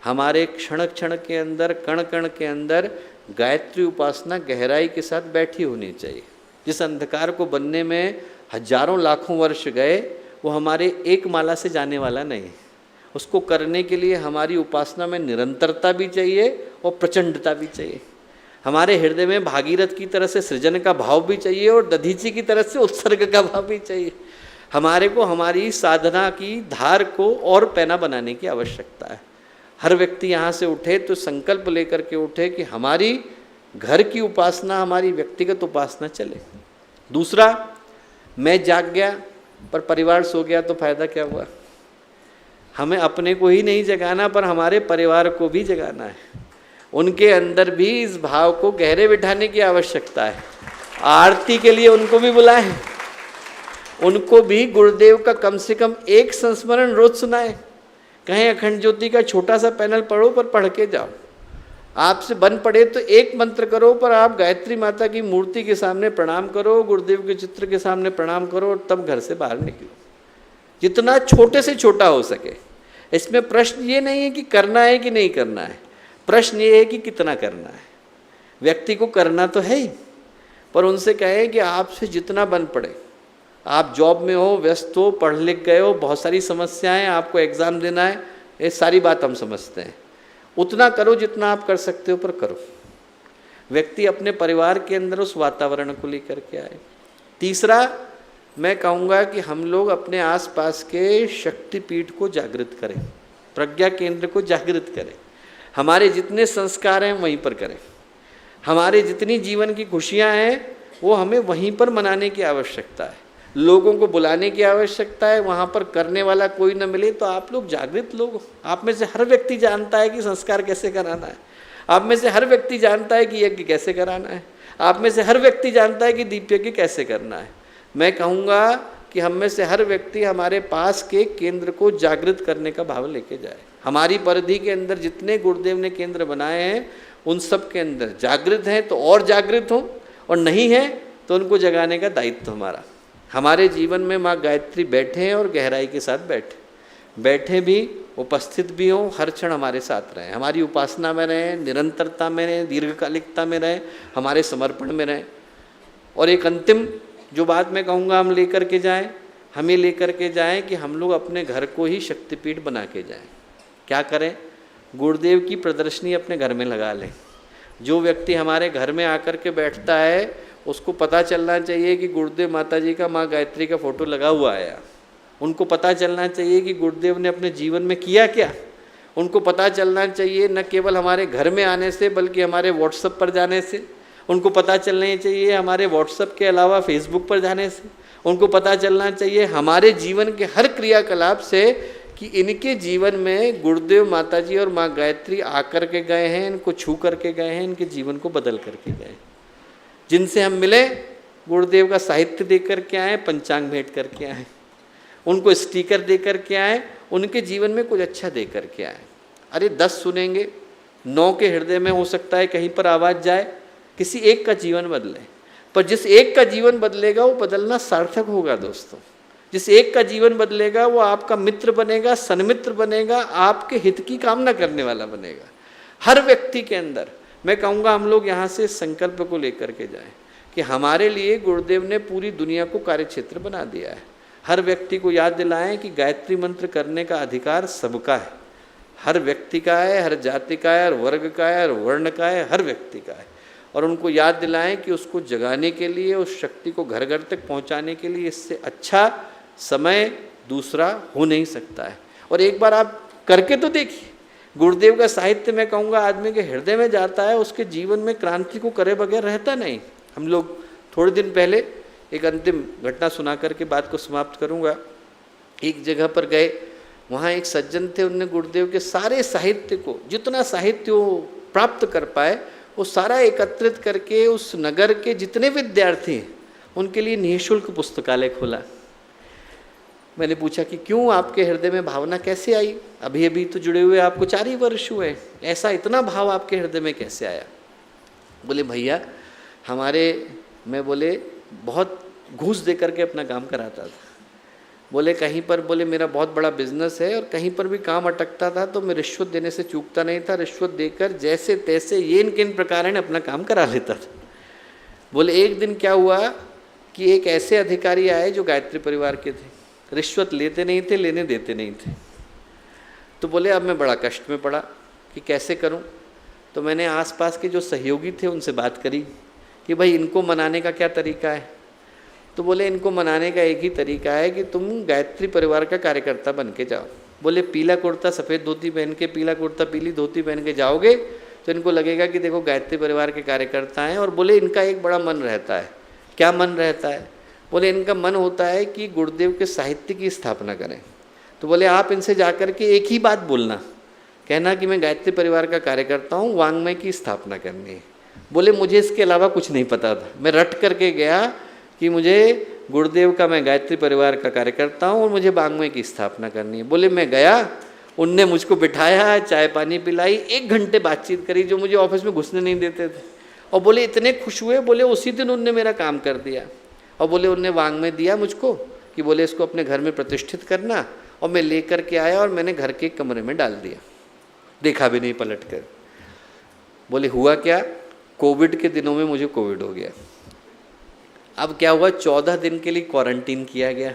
हमारे क्षण क्षण के अंदर, कण कण के अंदर गायत्री उपासना गहराई के साथ बैठी होनी चाहिए। जिस अंधकार को बनने में हजारों लाखों वर्ष गए वो हमारे एक माला से जाने वाला नहीं। उसको करने के लिए हमारी उपासना में निरंतरता भी चाहिए और प्रचंडता भी चाहिए। हमारे हृदय में भागीरथ की तरह से सृजन का भाव भी चाहिए और दधीची की तरह से उत्सर्ग का भाव भी चाहिए। हमारे को हमारी साधना की धार को और पैना बनाने की आवश्यकता है। हर व्यक्ति यहाँ से उठे तो संकल्प लेकर के उठे कि हमारी घर की उपासना, हमारी व्यक्तिगत उपासना चले। दूसरा, मैं जाग गया पर परिवार सो गया तो फायदा क्या हुआ? हमें अपने को ही नहीं जगाना पर हमारे परिवार को भी जगाना है। उनके अंदर भी इस भाव को गहरे बिठाने की आवश्यकता है। आरती के लिए उनको भी बुलाएं, उनको भी गुरुदेव का कम से कम एक संस्मरण रोज सुनाएं। कहें अखंड ज्योति का छोटा सा पैनल पढ़ो पर पढ़ के जाओ। आपसे बन पड़े तो एक मंत्र करो पर आप गायत्री माता की मूर्ति के सामने प्रणाम करो, गुरुदेव के चित्र के सामने प्रणाम करो और तब घर से बाहर निकलो। जितना छोटे से छोटा हो सके। इसमें प्रश्न ये नहीं है कि करना है कि नहीं करना है, प्रश्न ये है कि कितना करना है। व्यक्ति को करना तो है ही, पर उनसे कहें कि आपसे जितना बन पड़े। आप जॉब में हो, व्यस्त हो, पढ़ लिख गए हो, बहुत सारी समस्याएं, आपको एग्ज़ाम देना है, ये सारी बात हम समझते हैं। उतना करो जितना आप कर सकते हो, पर करो। व्यक्ति अपने परिवार के अंदर उस वातावरण को लेकर के आए। तीसरा, मैं कहूँगा कि हम लोग अपने आसपास के शक्तिपीठ को जागृत करें, प्रज्ञा केंद्र को जागृत करें। हमारे जितने संस्कार हैं वहीं पर करें। हमारे जितनी जीवन की खुशियाँ हैं वो हमें वहीं पर मनाने की आवश्यकता है। लोगों को बुलाने की आवश्यकता है, वहाँ पर करने वाला कोई न मिले तो आप लोग जागृत लोग हो। आप में से हर व्यक्ति जानता है कि संस्कार कैसे कराना है, आप में से हर व्यक्ति जानता है कि यज्ञ कैसे कराना है, आप में से हर व्यक्ति जानता है कि दीप यज्ञ कैसे करना है। मैं कहूँगा कि हम में से हर व्यक्ति हमारे पास के केंद्र को जागृत करने का भाव लेके जाए। हमारी परिधि के अंदर जितने गुरुदेव ने केंद्र बनाए हैं उन सब के अंदर जागृत हैं तो और जागृत हों, और नहीं है तो उनको जगाने का दायित्व हमारा। हमारे जीवन में माँ गायत्री बैठे हैं और गहराई के साथ बैठे भी, उपस्थित भी हों, हर क्षण हमारे साथ रहें, हमारी उपासना में रहें, निरंतरता में रहें, दीर्घकालिकता में रहें, हमारे समर्पण में रहें। और एक अंतिम जो बात मैं कहूँगा हम लेकर के जाएं, हम ये लेकर के जाएं कि हम लोग अपने घर को ही शक्तिपीठ बना के जाएं। क्या करें? गुरुदेव की प्रदर्शनी अपने घर में लगा लें। जो व्यक्ति हमारे घर में आकर के बैठता है उसको पता चलना चाहिए कि गुरुदेव माता जी का, माँ गायत्री का फोटो लगा हुआ है। उनको पता चलना चाहिए कि गुरुदेव ने अपने जीवन में किया क्या। उनको पता चलना चाहिए न केवल हमारे घर में आने से बल्कि हमारे व्हाट्सएप पर जाने से। उनको पता चलना चाहिए हमारे व्हाट्सएप के अलावा फेसबुक पर जाने से। उनको पता चलना चाहिए हमारे जीवन के हर क्रियाकलाप से कि इनके जीवन में गुरुदेव माता जी और माँ गायत्री आकर के गए हैं, इनको छू करके गए हैं, इनके जीवन को बदल करके गए। जिनसे हम मिले गुरुदेव का साहित्य दे करके आए, पंचांग भेंट करके आए, उनको स्टिकर दे करके आए, उनके जीवन में कुछ अच्छा दे करके आए। अरे 10 सुनेंगे, 9 के हृदय में हो सकता है कहीं पर आवाज़ जाए, किसी एक का जीवन बदले, पर जिस एक का जीवन बदलेगा वो बदलना सार्थक होगा दोस्तों। जिस एक का जीवन बदलेगा वो आपका मित्र बनेगा, सन्मित्र बनेगा, आपके हित की कामना करने वाला बनेगा। हर व्यक्ति के अंदर मैं कहूँगा हम लोग यहाँ से संकल्प को लेकर के जाएं कि हमारे लिए गुरुदेव ने पूरी दुनिया को कार्यक्षेत्र बना दिया है। हर व्यक्ति को याद दिलाएं कि गायत्री मंत्र करने का अधिकार सबका है, हर व्यक्ति का है, हर जाति का है, हर वर्ग का है, हर वर्ण का है, हर व्यक्ति का है। और उनको याद दिलाएं कि उसको जगाने के लिए, उस शक्ति को घर घर तक पहुँचाने के लिए इससे अच्छा समय दूसरा हो नहीं सकता है। और एक बार आप करके तो देखिए, गुरुदेव का साहित्य मैं कहूँगा आदमी के हृदय में जाता है, उसके जीवन में क्रांति को करे बगैर रहता नहीं। हम लोग थोड़े दिन पहले एक अंतिम घटना सुना करके बात को समाप्त करूँगा। एक जगह पर गए, वहाँ एक सज्जन थे, उनने गुरुदेव के सारे साहित्य को, जितना साहित्य वो प्राप्त कर पाए वो सारा एकत्रित करके उस नगर के जितने विद्यार्थी हैं उनके लिए निःशुल्क पुस्तकालय खोला। मैंने पूछा कि क्यों, आपके हृदय में भावना कैसे आई? अभी अभी तो जुड़े हुए आपको 4 ही वर्ष हुए, ऐसा इतना भाव आपके हृदय में कैसे आया? बोले भैया मैं बोले बहुत घूस दे करके अपना काम कराता था। बोले कहीं पर, बोले मेरा बहुत बड़ा बिजनेस है और कहीं पर भी काम अटकता था तो मैं रिश्वत देने से चूकता नहीं था, रिश्वत देकर जैसे तैसे ये किन प्रकार अपना काम करा लेता था। बोले एक दिन क्या हुआ कि एक ऐसे अधिकारी आए जो गायत्री परिवार के थे, रिश्वत लेते नहीं थे, लेने देते नहीं थे। तो बोले अब मैं बड़ा कष्ट में पड़ा कि कैसे करूं। तो मैंने आसपास के जो सहयोगी थे उनसे बात करी कि भाई इनको मनाने का क्या तरीका है। तो बोले इनको मनाने का एक ही तरीका है कि तुम गायत्री परिवार का कार्यकर्ता बन के जाओ। बोले पीला कुर्ता सफ़ेद धोती पहन के, पीला कुर्ता पीली धोती पहन के जाओगे तो इनको लगेगा कि देखो गायत्री परिवार के कार्यकर्ता हैं। और बोले इनका एक बड़ा मन रहता है। क्या मन रहता है? बोले इनका मन होता है कि गुरुदेव के साहित्य की स्थापना करें। तो बोले आप इनसे जाकर के एक ही बात बोलना, कहना कि मैं गायत्री परिवार का कार्यकर्ता हूँ, वांग्मय की स्थापना करनी है। बोले मुझे इसके अलावा कुछ नहीं पता था, मैं रट करके गया कि मुझे गुरुदेव का, मैं गायत्री परिवार का कार्यकर्ता हूँ और मुझे वांग्मय की स्थापना करनी है। बोले मैं गया, उनने मुझको बिठाया, चाय पानी पिलाई, 1 घंटे बातचीत करी जो मुझे ऑफिस में घुसने नहीं देते थे। और बोले इतने खुश हुए, बोले उसी दिन उनने मेरा काम कर दिया। और बोले उनने वांग्मय दिया मुझको कि बोले इसको अपने घर में प्रतिष्ठित करना। और मैं लेकर के आया और मैंने घर के कमरे में डाल दिया, देखा भी नहीं पलट कर। बोले हुआ क्या? कोविड के दिनों में मुझे कोविड हो गया। अब क्या हुआ, 14 दिन के लिए क्वारंटीन किया गया।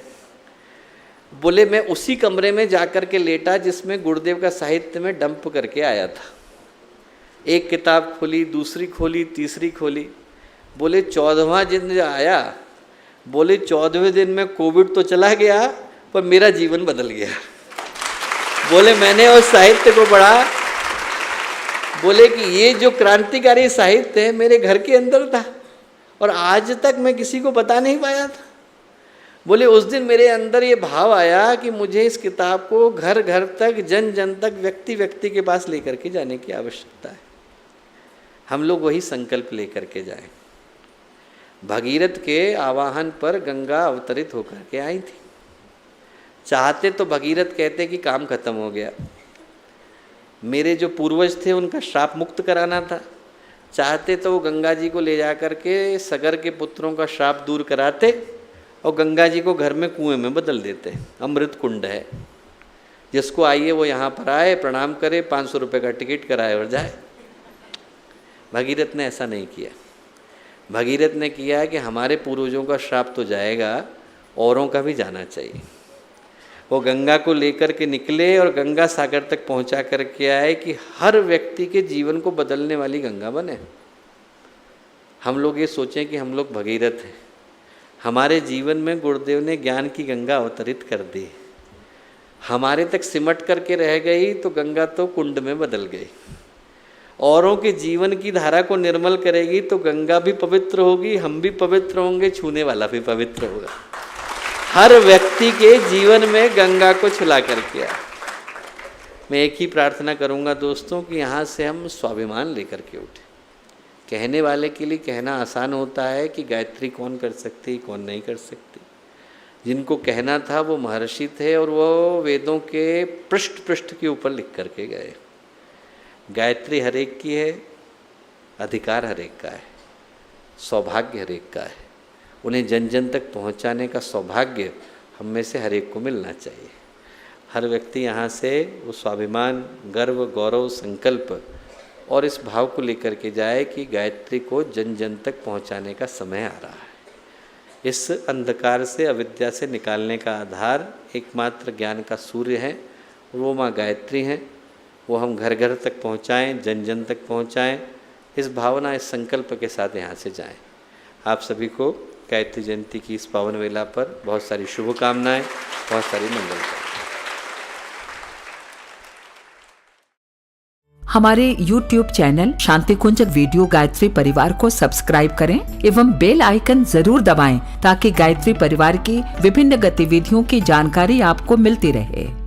बोले मैं उसी कमरे में जाकर के लेटा जिसमें गुरुदेव का साहित्य में डंप करके आया था। एक किताब खोली, दूसरी खोली, तीसरी खोली। बोले 14वां दिन आया, बोले 14वें दिन में कोविड तो चला गया पर मेरा जीवन बदल गया। बोले मैंने उस साहित्य को पढ़ा, बोले कि ये जो क्रांतिकारी साहित्य है मेरे घर के अंदर था और आज तक मैं किसी को बता नहीं पाया था। बोले उस दिन मेरे अंदर ये भाव आया कि मुझे इस किताब को घर घर तक, जन जन तक, व्यक्ति व्यक्ति के पास लेकर के जाने की आवश्यकता है। हम लोग वही संकल्प लेकर के जाएं। भगीरथ के आवाहन पर गंगा अवतरित होकर के आई थी। चाहते तो भगीरथ कहते कि काम खत्म हो गया, मेरे जो पूर्वज थे उनका श्राप मुक्त कराना था। चाहते तो वो गंगा जी को ले जा कर के सगर के पुत्रों का श्राप दूर कराते और गंगा जी को घर में कुएं में बदल देते। अमृत कुंड है, जिसको आइए वो यहाँ पर आए, प्रणाम करे, 500 रुपये का टिकट कराए और जाए। भगीरथ ने ऐसा नहीं किया। भगीरथ ने किया कि हमारे पूर्वजों का श्राप तो जाएगा, औरों का भी जाना चाहिए। वो गंगा को लेकर के निकले और गंगा सागर तक पहुंचा करके आए कि हर व्यक्ति के जीवन को बदलने वाली गंगा बने। हम लोग ये सोचें कि हम लोग भगीरथ हैं, हमारे जीवन में गुरुदेव ने ज्ञान की गंगा अवतरित कर दी, हमारे तक सिमट करके रह गई तो गंगा तो कुंड में बदल गई। औरों के जीवन की धारा को निर्मल करेगी तो गंगा भी पवित्र होगी, हम भी पवित्र होंगे, छूने वाला भी पवित्र होगा। हर व्यक्ति के जीवन में गंगा को छुला करके आए। मैं एक ही प्रार्थना करूंगा दोस्तों कि यहाँ से हम स्वाभिमान लेकर के उठे। कहने वाले के लिए कहना आसान होता है कि गायत्री कौन कर सकती, कौन नहीं कर सकती। जिनको कहना था वो महर्षि थे और वो वेदों के पृष्ठ पृष्ठ के ऊपर लिख करके गए। गायत्री हर एक की है, अधिकार हर एक का है, सौभाग्य हर एक का है। उन्हें जन जन तक पहुंचाने का सौभाग्य हम में से हर एक को मिलना चाहिए। हर व्यक्ति यहाँ से वो स्वाभिमान, गर्व, गौरव, संकल्प और इस भाव को लेकर के जाए कि गायत्री को जन जन तक पहुंचाने का समय आ रहा है। इस अंधकार से, अविद्या से निकालने का आधार एकमात्र ज्ञान का सूर्य है, वो माँ गायत्री हैं। वो हम घर घर तक पहुँचाएँ, जन जन तक पहुँचाएँ। इस भावना, इस संकल्प के साथ यहाँ से जाएं। आप सभी को गायत्री जयंती की इस पावन वेला पर बहुत सारी शुभकामनाएं, बहुत सारी मंगलकामनाएं। हमारे YouTube चैनल शांति कुंज वीडियो गायत्री परिवार को सब्सक्राइब करें एवं बेल आइकन जरूर दबाएं ताकि गायत्री परिवार की विभिन्न गतिविधियों की जानकारी आपको मिलती रहे।